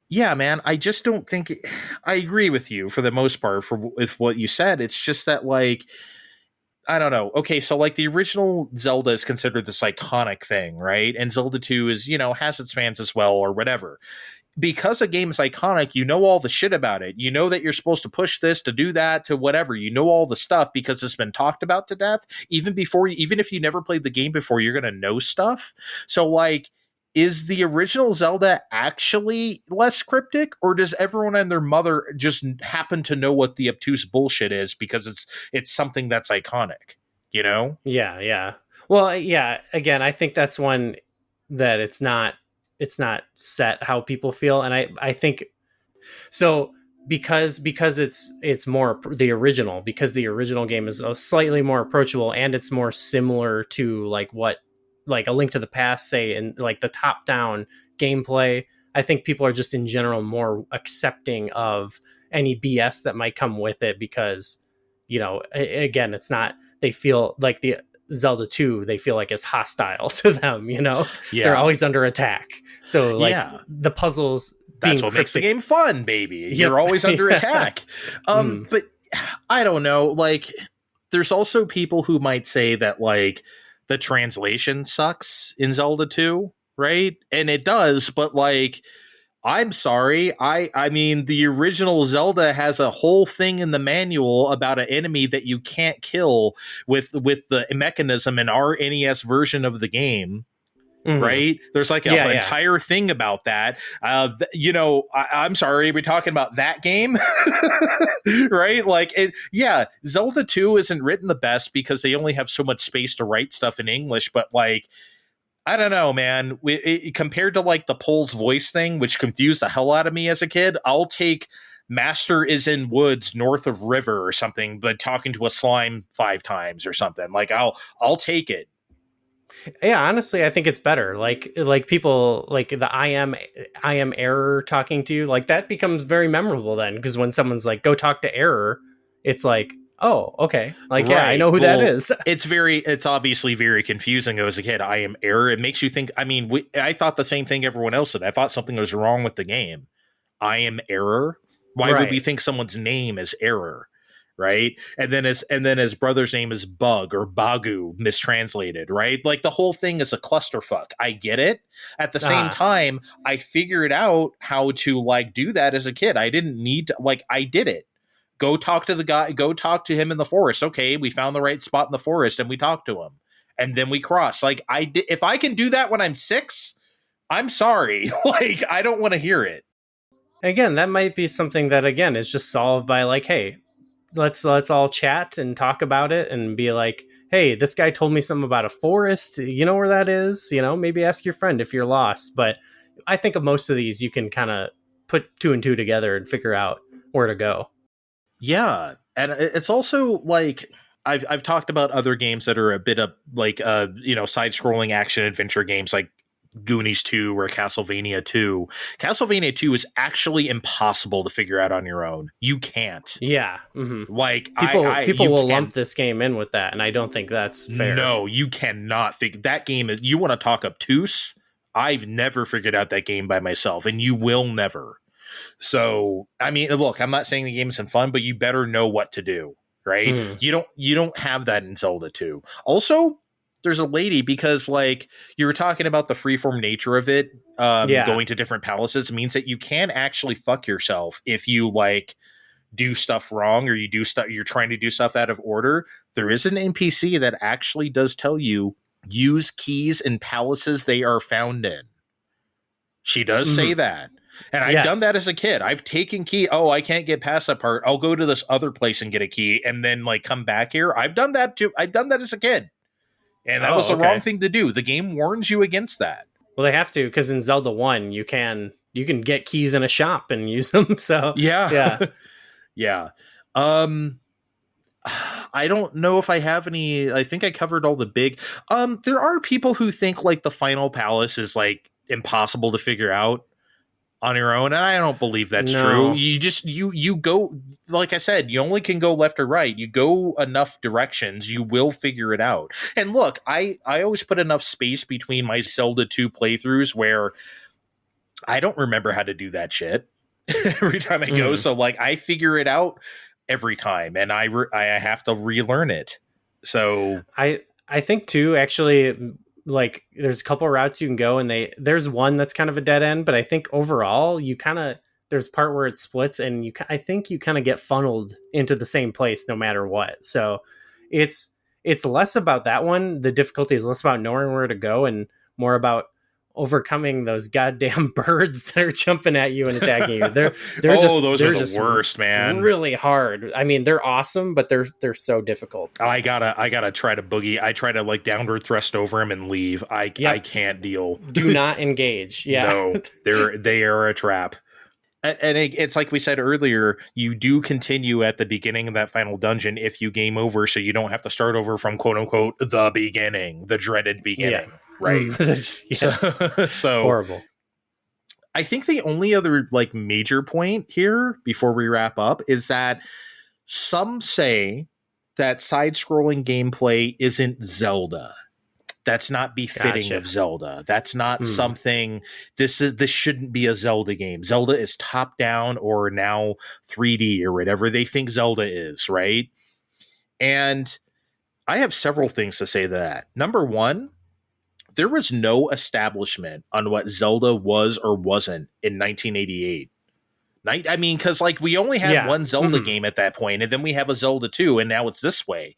[SPEAKER 1] Yeah, man. I just don't think I agree with you for the most part with what you said. It's just that, like, I don't know. Okay, so like the original Zelda is considered this iconic thing, right? And Zelda 2 is, has its fans as well or whatever. Because a game is iconic, you know all the shit about it. You know that you're supposed to push this, to do that, to whatever. You know all the stuff because it's been talked about to death. Even if you never played the game before, you're going to know stuff. So, like, is the original Zelda actually less cryptic, or does everyone and their mother just happen to know what the obtuse bullshit is because it's something that's iconic,
[SPEAKER 3] Yeah. Well, yeah, again, I think that's one that it's not set how people feel, and I think so because it's more the original, because the original game is slightly more approachable and it's more similar to like what like A Link to the Past, say, in like the top down gameplay. I think people are just in general more accepting of any BS that might come with it because again, it's not, they feel like the Zelda 2, they feel like it's hostile to them, Yeah. They're always under attack. So like the puzzles,
[SPEAKER 1] that's what makes the game fun, baby. Yep. You're always under attack. But I don't know, like there's also people who might say that like the translation sucks in Zelda 2, right? And it does, but like I'm sorry. I mean, the original Zelda has a whole thing in the manual about an enemy that you can't kill with the mechanism in our NES version of the game. Right? There's like an entire thing about that. I'm sorry, we're talking about that game, right? Like, Zelda 2 isn't written the best because they only have so much space to write stuff in English, but like, I don't know, man. Compared to like the Pole's voice thing, which confused the hell out of me as a kid, I'll take Master is in woods north of river or something, but talking to a slime 5 times or something. Like, I'll take it.
[SPEAKER 3] Yeah, honestly, I think it's better. Like people like the I am error talking to you, like that becomes very memorable then, because when someone's like, go talk to error, it's like, oh, okay. Like, yeah, I know who that is.
[SPEAKER 1] It's obviously very confusing as a kid. I am error. It makes you think, I mean, I thought the same thing everyone else did. I thought something was wrong with the game. I am error. Why would we think someone's name is error? Right. And then his brother's name is Bug or Bagu, mistranslated, right? Like the whole thing is a clusterfuck. I get it. At the same time, I figured out how to like do that as a kid. I didn't need to, like, I did it. Go talk to the guy, go talk to him in the forest. Okay, we found the right spot in the forest and we talked to him. And then we cross. Like, if I can do that when I'm 6, I'm sorry. Like, I don't want to hear it.
[SPEAKER 3] Again, that might be something that again is just solved by like, hey, let's all chat and talk about it and be like, hey, this guy told me something about a forest. You know where that is? You know, maybe ask your friend if you're lost. But I think of most of these, you can kind of put 2 and 2 together and figure out where to go.
[SPEAKER 1] Yeah. And it's also like, I've talked about other games that are a bit of like, side-scrolling action adventure games like Goonies 2 or Castlevania 2. Castlevania 2 is actually impossible to figure out on your own. You can't.
[SPEAKER 3] Yeah. Mm-hmm.
[SPEAKER 1] Like,
[SPEAKER 3] people will lump this game in with that, and I don't think that's fair.
[SPEAKER 1] No, you cannot figure that game is. You want to talk obtuse? I've never figured out that game by myself, and you will never. So, I mean, look, I'm not saying the game isn't fun, but you better know what to do, right? You don't have that in Zelda 2. Also, there's a lady, because like you were talking about the freeform nature of it, going to different palaces means that you can actually fuck yourself if you like do stuff wrong or you're trying to do stuff out of order. There is an NPC that actually does tell you use keys in palaces they are found in. She does say that. And I've done that as a kid. I've taken key. Oh, I can't get past that part. I'll go to this other place and get a key and then like come back here. I've done that too. I've done that as a kid. And that was the wrong thing to do. The game warns you against that.
[SPEAKER 3] Well, they have to, because in Zelda 1, you can get keys in a shop and use them. So yeah.
[SPEAKER 1] Yeah. I don't know if I have any. I think I covered all the big. There are people who think like the final palace is like impossible to figure out on your own, and I don't believe that's true. You just you go, like I said, you only can go left or right. You go enough directions, you will figure it out. And look, I always put enough space between my Zelda 2 playthroughs where I don't remember how to do that shit every time I go. So like I figure it out every time, and I have to relearn it. So
[SPEAKER 3] I think too, actually, like there's a couple of routes you can go, and there's one that's kind of a dead end, but I think overall there's a part where it splits, and I think you kind of get funneled into the same place no matter what. So it's less about that one. The difficulty is less about knowing where to go and more about overcoming those goddamn birds that are jumping at you and attacking you. They're
[SPEAKER 1] the worst, man.
[SPEAKER 3] Really hard. I mean, they're awesome, but they're so difficult.
[SPEAKER 1] I gotta try to boogie. I try to like downward thrust over him and leave. I can't deal.
[SPEAKER 3] Do not engage. Yeah.
[SPEAKER 1] No, they are a trap. And it's like we said earlier, you do continue at the beginning of that final dungeon if you game over, so you don't have to start over from quote unquote the beginning, the dreaded beginning. Yeah. Right. So
[SPEAKER 3] horrible.
[SPEAKER 1] I think the only other like major point here before we wrap up is that some say that side-scrolling gameplay isn't Zelda. That's not befitting of Zelda. That's not something. This shouldn't be a Zelda game. Zelda is top down or now 3D or whatever they think Zelda is, right? And I have several things to say to that. Number one, there was no establishment on what Zelda was or wasn't in 1988. I mean, because like we only had one Zelda game at that point, and then we have a Zelda 2, and now it's this way.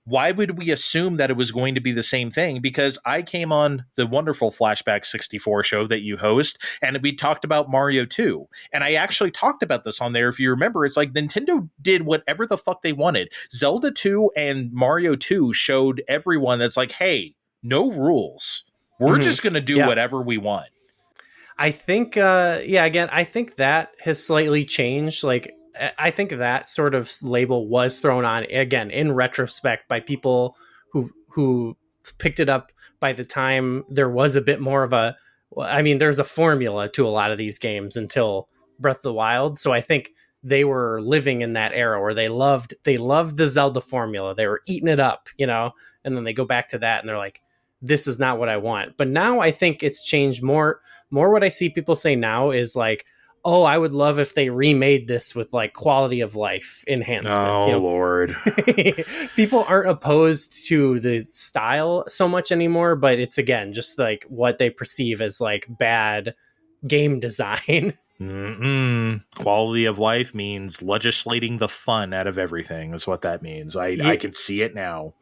[SPEAKER 1] Why would we assume that it was going to be the same thing? Because I came on the wonderful Flashback 64 show that you host, and we talked about Mario 2. And I actually talked about this on there. If you remember, it's like Nintendo did whatever the fuck they wanted. Zelda 2 and Mario 2 showed everyone that's like, hey, no rules. We're just going to do whatever we want.
[SPEAKER 3] I think, again, I think that has slightly changed. Like, I think that sort of label was thrown on again in retrospect by people who picked it up by the time there was a bit more of a, I mean, there's a formula to a lot of these games until Breath of the Wild. So I think they were living in that era where they loved the Zelda formula. They were eating it up, you know, and then they go back to that and they're like, this is not what I want. But now I think it's changed more. What I see people say now is like, oh, I would love if they remade this with like quality of life enhancements.
[SPEAKER 1] Oh,
[SPEAKER 3] you know?
[SPEAKER 1] Lord.
[SPEAKER 3] People aren't opposed to the style so much anymore, but it's again, just like what they perceive as like bad game design.
[SPEAKER 1] Quality of life means legislating the fun out of everything is what that means. I can see it now.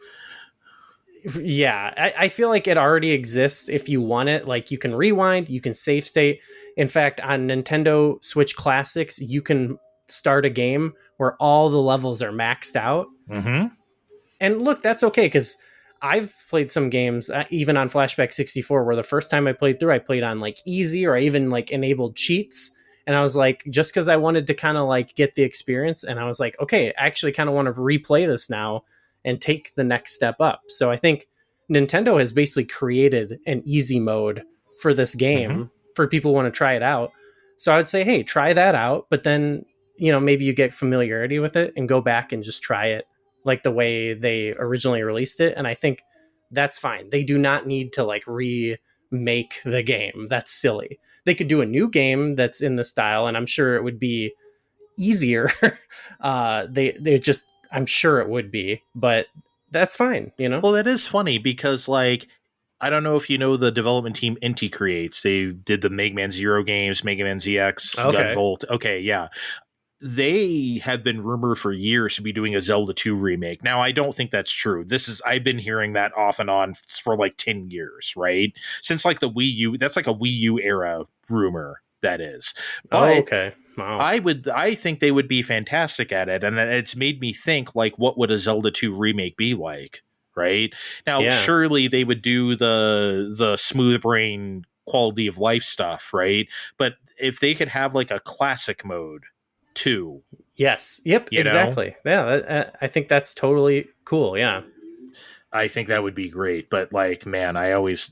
[SPEAKER 3] Yeah, I feel like it already exists if you want it. Like you can rewind, you can save state. In fact, on Nintendo Switch Classics, you can start a game where all the levels are maxed out. Mm-hmm. And look, that's okay, because I've played some games, even on Flashback 64, where the first time I played through, I played on like easy, or I even like enabled cheats. And I was like, just because I wanted to kind of like get the experience, and I was like, okay, I actually kind of want to replay this now and take the next step up. So I think Nintendo has basically created an easy mode for this game for people who want to try it out. So I would say, hey, try that out. But then, you know, maybe you get familiarity with it and go back and just try it like the way they originally released it. And I think that's fine. They do not need to like remake the game. That's silly. They could do a new game that's in the style, and I'm sure it would be easier. I'm sure it would be, but that's fine, you know?
[SPEAKER 1] Well, that is funny because, like, I don't know if you know the development team Inti Creates. They did the Mega Man Zero games, Mega Man ZX, Gunvolt. Okay, yeah. They have been rumored for years to be doing a Zelda 2 remake. Now, I don't think that's true. I've been hearing that off and on for like 10 years, right? Since like the Wii U, that's like a Wii U era rumor, that is. But
[SPEAKER 3] okay. Wow.
[SPEAKER 1] I think they would be fantastic at it, and it's made me think, like, what would a Zelda 2 remake be like, right? Now, surely they would do the smooth brain quality of life stuff, right? But if they could have like a classic mode too.
[SPEAKER 3] Yes. Yep. Exactly. Yeah. I think that's totally cool. Yeah.
[SPEAKER 1] I think that would be great. But like, man, I always...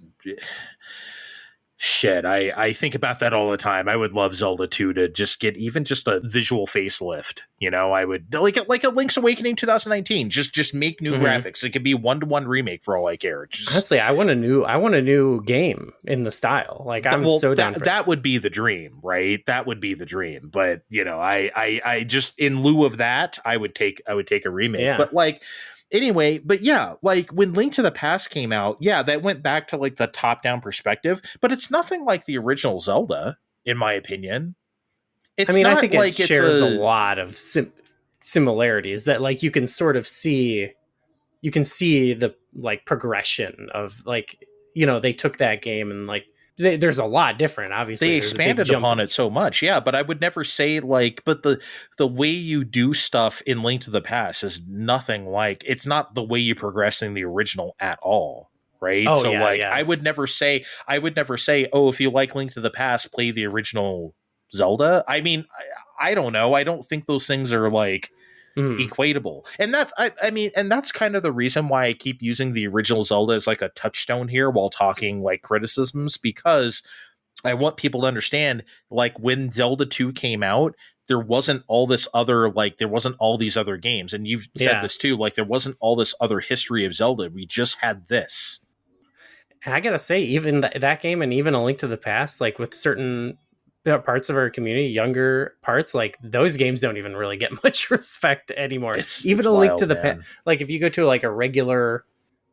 [SPEAKER 1] Shit, I think about that all the time. I would love Zelda 2 to just get even just a visual facelift. You know, I would like a Link's Awakening 2019. Just make new graphics. It could be 1-to-1 remake for all I care.
[SPEAKER 3] Honestly, I want a new game in the style. Like I'm so down for
[SPEAKER 1] that would be the dream, right? That would be the dream. But you know, I just in lieu of that, I would take a remake. Yeah. But like. Anyway, but yeah, like when Link to the Past came out, yeah, that went back to like the top-down perspective, but it's nothing like the original Zelda, in my opinion.
[SPEAKER 3] I think it shares a lot of similarities that like you can sort of see. You can see the like progression of like, you know, they took that game and like there's a lot different. Obviously,
[SPEAKER 1] they expanded upon it so much, yeah. But I would never say like, but the way you do stuff in Link to the Past is nothing like. It's not the way you progress in the original at all, right?
[SPEAKER 3] Oh,
[SPEAKER 1] so
[SPEAKER 3] yeah,
[SPEAKER 1] like,
[SPEAKER 3] yeah.
[SPEAKER 1] I would never say, oh, if you like Link to the Past, play the original Zelda. I mean, I don't know. I don't think those things are like. Equatable, and that's and that's kind of the reason why I keep using the original Zelda as like a touchstone here while talking like criticisms, because I want people to understand, like, when Zelda 2 came out, there wasn't all this other, like, there wasn't all these other games, and you've said this too, like, there wasn't all this other history of Zelda. We just had this.
[SPEAKER 3] And I gotta say, even that game and even A Link to the Past, like with certain parts of our community, younger parts, like those games don't even really get much respect anymore. Even A Link to the Past, like if you go to like a regular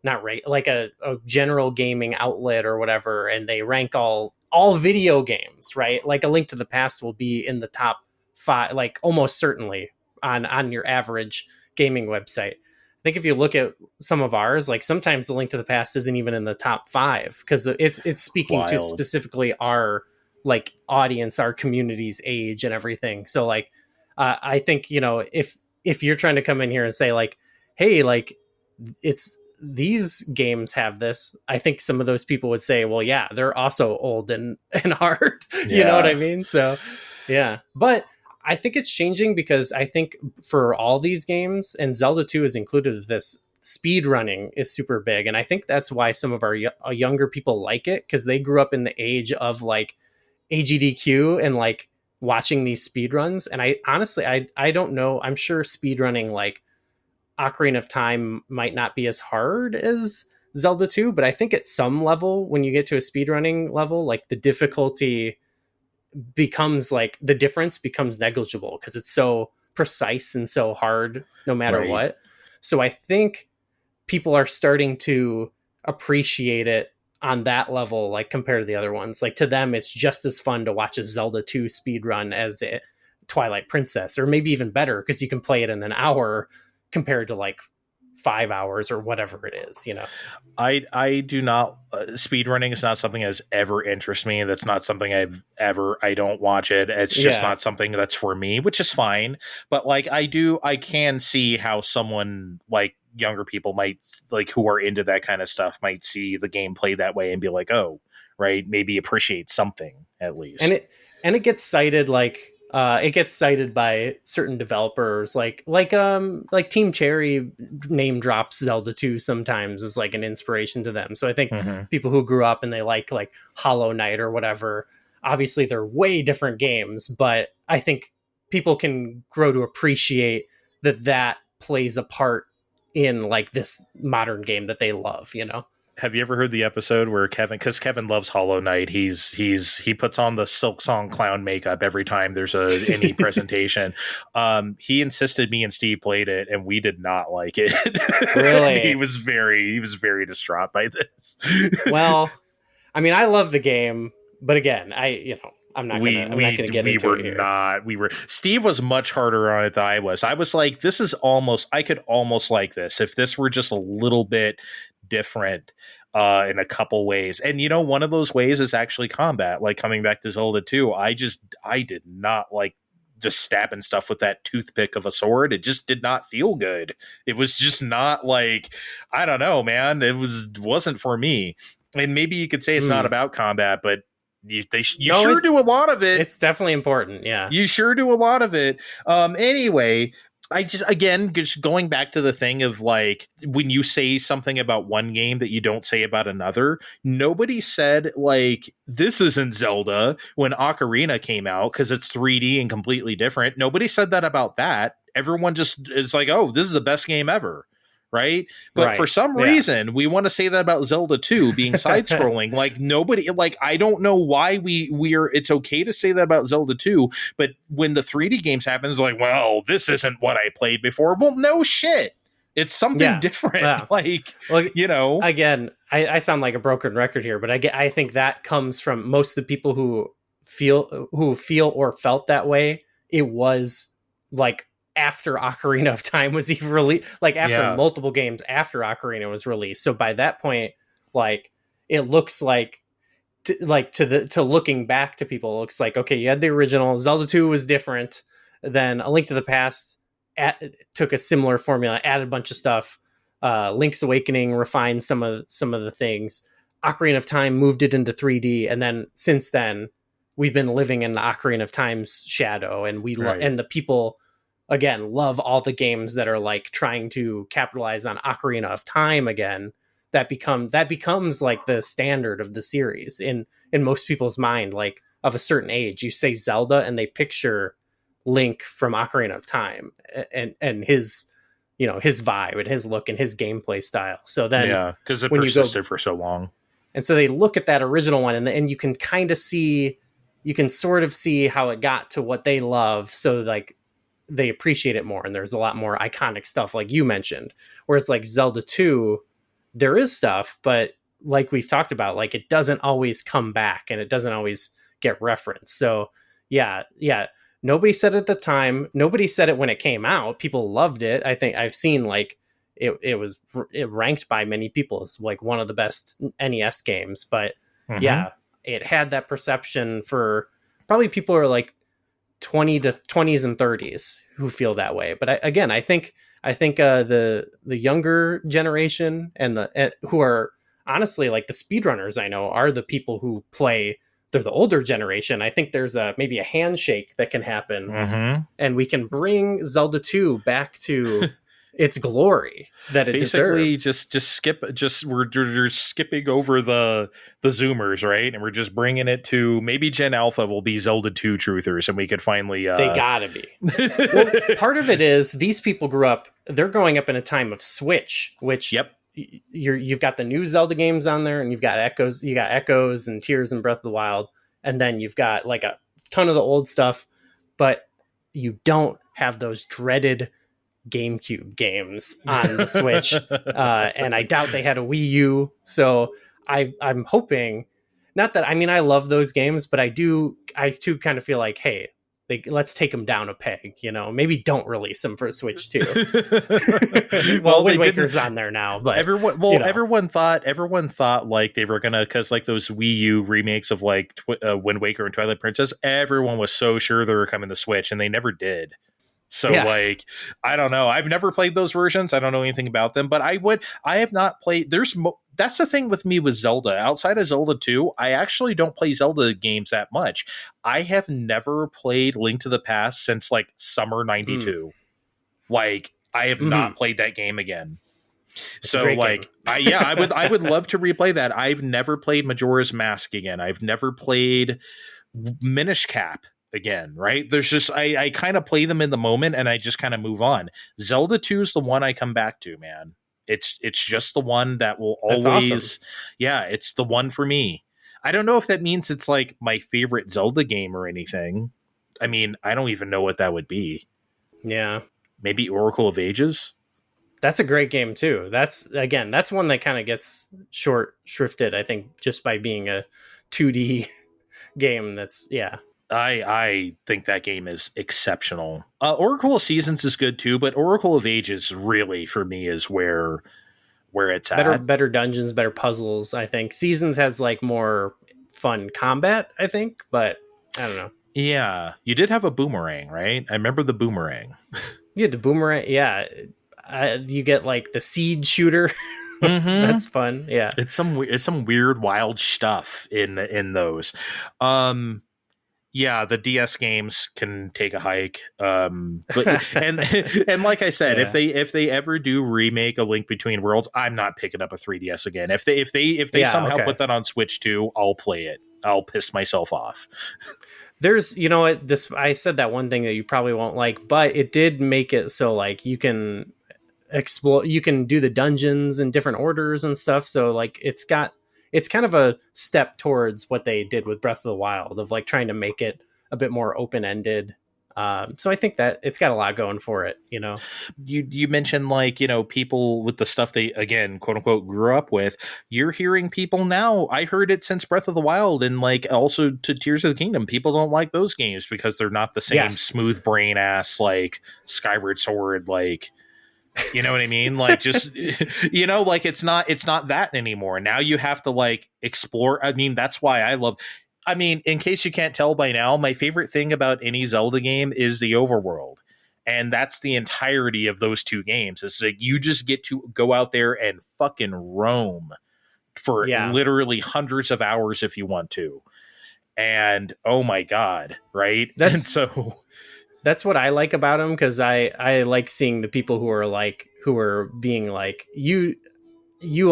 [SPEAKER 3] not right, like a general gaming outlet or whatever, and they rank all video games, right? Like A Link to the Past will be in the top 5, like almost certainly on your average gaming website. I think if you look at some of ours, like sometimes The Link to the Past isn't even in the top 5 because it's speaking to
[SPEAKER 1] Wild.
[SPEAKER 3] specifically our like audience, our community's age and everything. So like, I think, you know, if you're trying to come in here and say like, hey, like it's these games have this, I think some of those people would say, well, yeah, they're also old and hard. You know what I mean? So yeah, but I think it's changing because I think for all these games, and Zelda 2 is included, this speed running is super big. And I think that's why some of our younger people like it, because they grew up in the age of like AGDQ and like watching these speed runs. And I honestly, I don't know. I'm sure speed running like Ocarina of Time might not be as hard as Zelda 2, but I think at some level, when you get to a speedrunning level, like the difficulty becomes like the difference becomes negligible because it's so precise and so hard no matter what. So I think people are starting to appreciate it on that level, like compared to the other ones. Like to them, it's just as fun to watch a Zelda 2 speed run as a Twilight Princess, or maybe even better because you can play it in an hour compared to like 5 hours or whatever it is, you know.
[SPEAKER 1] I do not speedrunning is not something that's ever interested me. That's not something I don't watch it. It's just not something that's for me, which is fine. But like I can see how someone like younger people might, like, who are into that kind of stuff, might see the gameplay that way and be like, oh, right, maybe appreciate something at least.
[SPEAKER 3] And it gets cited like it gets cited by certain developers, like Team Cherry name drops Zelda 2 sometimes as like an inspiration to them. So I think people who grew up and they like Hollow Knight or whatever, obviously they're way different games, but I think people can grow to appreciate that plays a part in like this modern game that they love, you know.
[SPEAKER 1] Have you ever heard the episode where because Kevin loves Hollow Knight, he puts on the Silk Song clown makeup every time there's any presentation. He insisted me and Steve played it, and we did not like it.
[SPEAKER 3] Really?
[SPEAKER 1] he was very distraught by this.
[SPEAKER 3] Well, I mean, I love the game, but again, I'm not gonna get into it here.
[SPEAKER 1] Steve was much harder on it than I was. I was like, I could almost like this if this were just a little bit different in a couple ways. And you know, one of those ways is actually combat. Like coming back to Zelda 2, I did not like just stabbing stuff with that toothpick of a sword. It just did not feel good. It was just not like, I don't know, man. It wasn't for me. And maybe you could say it's not about combat, but you sure do a lot of it.
[SPEAKER 3] It's definitely important. Yeah.
[SPEAKER 1] You sure do a lot of it. Anyway, just going back to the thing of like, when you say something about one game that you don't say about another, nobody said like, this isn't Zelda when Ocarina came out because it's 3D and completely different. Nobody said that about that. Everyone just is like, oh, this is the best game ever. Right. But for some reason, we want to say that about Zelda 2 being side scrolling. Like nobody, like, I don't know why it's okay to say that about Zelda 2. But when the 3D games happen, it's like, well, this isn't what I played before. Well, no shit. It's something different. Yeah. Like, well, you know,
[SPEAKER 3] again, I sound like a broken record here, but I think that comes from most of the people who feel or felt that way. It was like, after Ocarina of Time was even released, like after multiple games after Ocarina was released. So by that point, like it looks like to looking back to people, it looks like, okay, you had the original. Zelda 2 was different. Then A Link to the Past took a similar formula, added a bunch of stuff. Link's Awakening refined some of the things. Ocarina of Time moved it into 3D, and then since then we've been living in the Ocarina of Time's shadow, and and the people, again, love all the games that are like trying to capitalize on Ocarina of Time again. That becomes like the standard of the series in most people's mind, like of a certain age. You say Zelda and they picture Link from Ocarina of Time and his, you know, his vibe and his look and his gameplay style. So then
[SPEAKER 1] because it persisted for so long.
[SPEAKER 3] And so they look at that original one and you can sort of see how it got to what they love. So like, they appreciate it more, and there's a lot more iconic stuff like you mentioned, where it's like Zelda 2, there is stuff, but like we've talked about, like it doesn't always come back and it doesn't always get referenced. So yeah, nobody said it at the time. Nobody said it when it came out. People loved it. I think I've seen like it ranked by many people as like one of the best NES games. But yeah, it had that perception for probably people who are like 20s and 30s who feel that way. But I think the younger generation and who are honestly like the speedrunners I know are the people who play. They're the older generation. I think there's maybe a handshake that can happen, and we can bring Zelda 2 back to its glory that it
[SPEAKER 1] Basically,
[SPEAKER 3] deserves.
[SPEAKER 1] we're just skipping over the Zoomers, right? And we're just bringing it to maybe Gen Alpha will be Zelda 2 truthers, and we could finally.
[SPEAKER 3] They gotta be. Well, part of it is these people they're growing up in a time of Switch, which you've got the new Zelda games on there, and you got Echoes and Tears and Breath of the Wild, and then you've got like a ton of the old stuff, but you don't have those dreaded GameCube games on the Switch, and I doubt they had a Wii U. So I'm hoping, not that, I mean, I love those games, but I too kind of feel like, hey, let's take them down a peg, maybe don't release them for Switch 2. Well, Wind Waker's on there now, but
[SPEAKER 1] everyone thought like they were gonna, because like those Wii U remakes of like Wind Waker and Twilight Princess, everyone was so sure they were coming to Switch, and they never did. So like, I don't know. I've never played those versions. I don't know anything about them, but I have not played. That's the thing with me with Zelda. Outside of Zelda 2, I actually don't play Zelda games that much. I have never played Link to the Past since like summer 92. Like, I have not played that game again. So like, I would love to replay that. I've never played Majora's Mask again. I've never played Minish Cap again, right? There's just I kind of play them in the moment and I just kind of move on. Zelda 2 is the one I come back to, man. It's just the one that will always awesome. Yeah, it's the one for me. I don't know if that means it's like my favorite Zelda game or anything. I mean, I don't even know what that would be.
[SPEAKER 3] Yeah.
[SPEAKER 1] Maybe Oracle of Ages?
[SPEAKER 3] That's a great game too. That's one that kind of gets short shrifted, I think, just by being a 2D game.
[SPEAKER 1] I think that game is exceptional. Oracle of Seasons is good too, but Oracle of Ages really, for me, is where it's at.
[SPEAKER 3] Better dungeons, better puzzles, I think. Seasons has like more fun combat, I think, but I don't know.
[SPEAKER 1] Yeah, you did have a boomerang, right? I remember the boomerang.
[SPEAKER 3] Yeah, the boomerang, yeah. You get like the seed shooter. That's fun. Yeah.
[SPEAKER 1] It's some weird, wild stuff in those. Yeah, the DS games can take a hike. But and like I said, if they ever do remake A Link Between Worlds, I'm not picking up a 3DS again. If they somehow put that on Switch too, I'll play it. I'll piss myself off.
[SPEAKER 3] There's, I said that one thing that you probably won't like, but it did make it so like you can explore, you can do the dungeons in different orders and stuff. So like it's kind of a step towards what they did with Breath of the Wild of like trying to make it a bit more open-ended. So I think that it's got a lot going for it,
[SPEAKER 1] You mentioned like, people with the stuff they, again, quote unquote, grew up with. You're hearing people now. I heard it since Breath of the Wild and like also to Tears of the Kingdom. People don't like those games because they're not the same smooth brain ass, like Skyward Sword, like, you know what I mean? Like just, like it's not that anymore. Now you have to like explore. I mean, that's why in case you can't tell by now, my favorite thing about any Zelda game is the overworld. And that's the entirety of those two games. It's like you just get to go out there and fucking roam for literally hundreds of hours if you want to. And oh my God, right?
[SPEAKER 3] That's what I like about them, because I like seeing the people who are being like, you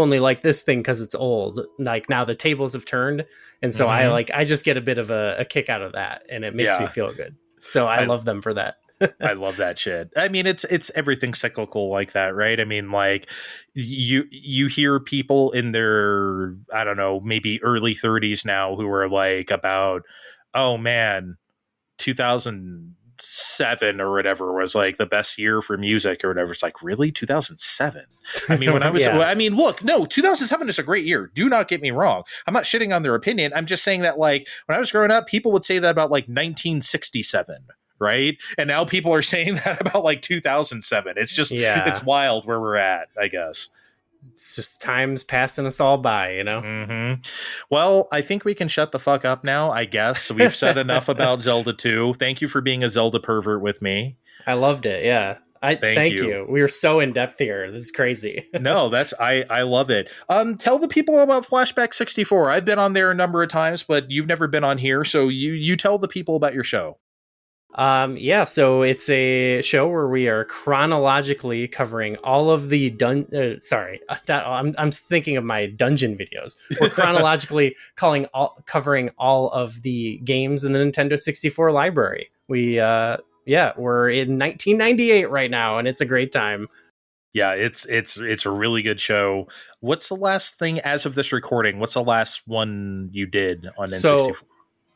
[SPEAKER 3] only like this thing because it's old. Like now the tables have turned, and so I just get a bit of a kick out of that, and it makes me feel good. So I love them for that.
[SPEAKER 1] I love that shit. I mean, it's everything cyclical like that, right? I mean, like you hear people in their, I don't know, maybe early 30s now who are like about, oh man, 2000. 2007 or whatever was like the best year for music or whatever. It's like, really? 2007? I mean, when I was,
[SPEAKER 3] Yeah.
[SPEAKER 1] I mean, look, no, 2007 is a great year. Do not get me wrong. I'm not shitting on their opinion. I'm just saying that, like, when I was growing up, people would say that about like 1967. Right. And now people are saying that about like 2007. It's just, it's wild where we're at, I guess.
[SPEAKER 3] It's just time's passing us all by, you know?
[SPEAKER 1] Mm-hmm. Well, I think we can shut the fuck up now, I guess. We've said enough about Zelda 2. Thank you for being a Zelda pervert with me.
[SPEAKER 3] I loved it. Yeah. Thank you. We were so in depth here. This is crazy.
[SPEAKER 1] No, I love it. Tell the people about Flashback 64. I've been on there a number of times, but you've never been on here. So you tell the people about your show.
[SPEAKER 3] So it's a show where we are chronologically covering all of the I'm thinking of my dungeon videos. We're chronologically covering all of the games in the Nintendo 64 library. We're in 1998 right now, and it's a great time.
[SPEAKER 1] Yeah, it's a really good show. What's the last thing as of this recording? What's the last one you did on N64?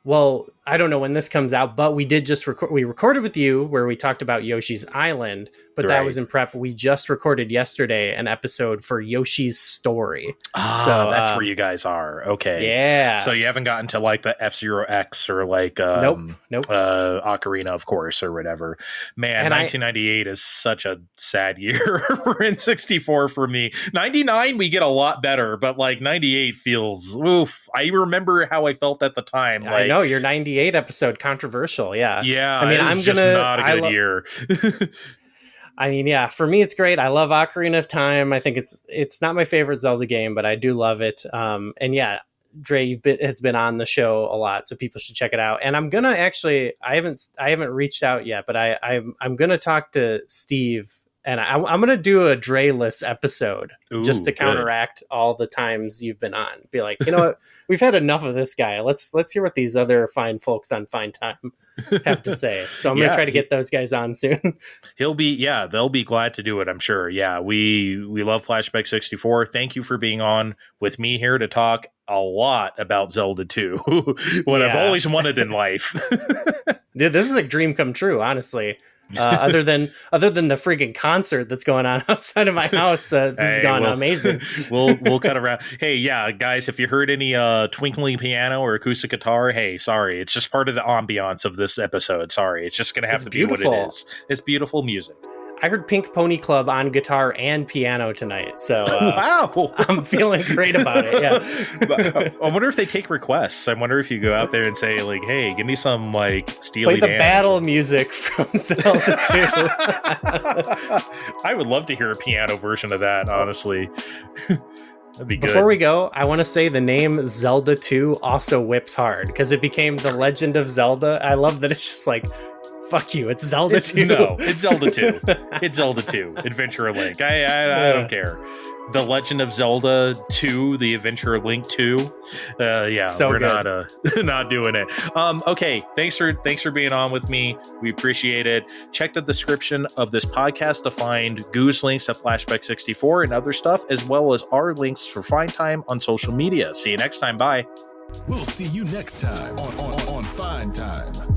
[SPEAKER 3] Well, I don't know when this comes out, but we did just we recorded with you where we talked about Yoshi's Island, but that was in prep. We just recorded yesterday an episode for Yoshi's Story.
[SPEAKER 1] So that's where you guys are. Okay.
[SPEAKER 3] Yeah.
[SPEAKER 1] So you haven't gotten to like the F-Zero X or like
[SPEAKER 3] nope.
[SPEAKER 1] Ocarina, of course, or whatever. Man, and 1998 is such a sad year for N64 for me. 99 we get a lot better, but like 98 feels oof. I remember how I felt at the time. Like,
[SPEAKER 3] I know your 98 episode controversial. Yeah.
[SPEAKER 1] Yeah. I mean, just not a good year.
[SPEAKER 3] I mean, yeah, for me, it's great. I love Ocarina of Time. I think it's not my favorite Zelda game, but I do love it. And yeah, Dre has been on the show a lot, so people should check it out. And I'm gonna actually, I haven't reached out yet, but I'm gonna talk to Steve, and I'm gonna do a Dre-less episode just to counteract all the times you've been on. Be like, you know what, we've had enough of this guy. Let's hear what these other fine folks on Fine Time have to say. So I'm gonna try to get those guys on soon.
[SPEAKER 1] They'll be glad to do it, I'm sure. Yeah, we love Flashback 64. Thank you for being on with me here to talk a lot about Zelda 2, what I've always wanted in life.
[SPEAKER 3] Dude, this is a dream come true, honestly. Other than the freaking concert that's going on outside of my house, this has gone amazing.
[SPEAKER 1] We'll cut around. Hey, yeah, guys, if you heard any twinkling piano or acoustic guitar, hey, sorry, it's just part of the ambiance of this episode. Sorry, it's just gonna have to be what it is. It's beautiful music.
[SPEAKER 3] I heard Pink Pony Club on guitar and piano tonight, so
[SPEAKER 1] wow,
[SPEAKER 3] I'm feeling great about it. Yeah,
[SPEAKER 1] I wonder if they take requests. I wonder if you go out there and say like, "Hey, give me some like Steely
[SPEAKER 3] play the
[SPEAKER 1] Dan
[SPEAKER 3] battle music from Zelda
[SPEAKER 1] 2." I would love to hear a piano version of that. Honestly, that'd be good.
[SPEAKER 3] Before we go, I want to say the name Zelda 2 also whips hard because it became The Legend of Zelda. I love that it's just like, fuck you, it's Zelda 2.
[SPEAKER 1] No, it's Zelda 2. It's Zelda 2, Adventure of Link. I don't care. The Legend of Zelda 2, The Adventure of Link 2. So we're not doing it. Okay, thanks for being on with me. We appreciate it. Check the description of this podcast to find Goo's links to Flashback 64 and other stuff, as well as our links for Fine Time on social media. See you next time. Bye.
[SPEAKER 2] We'll see you next time on Fine Time.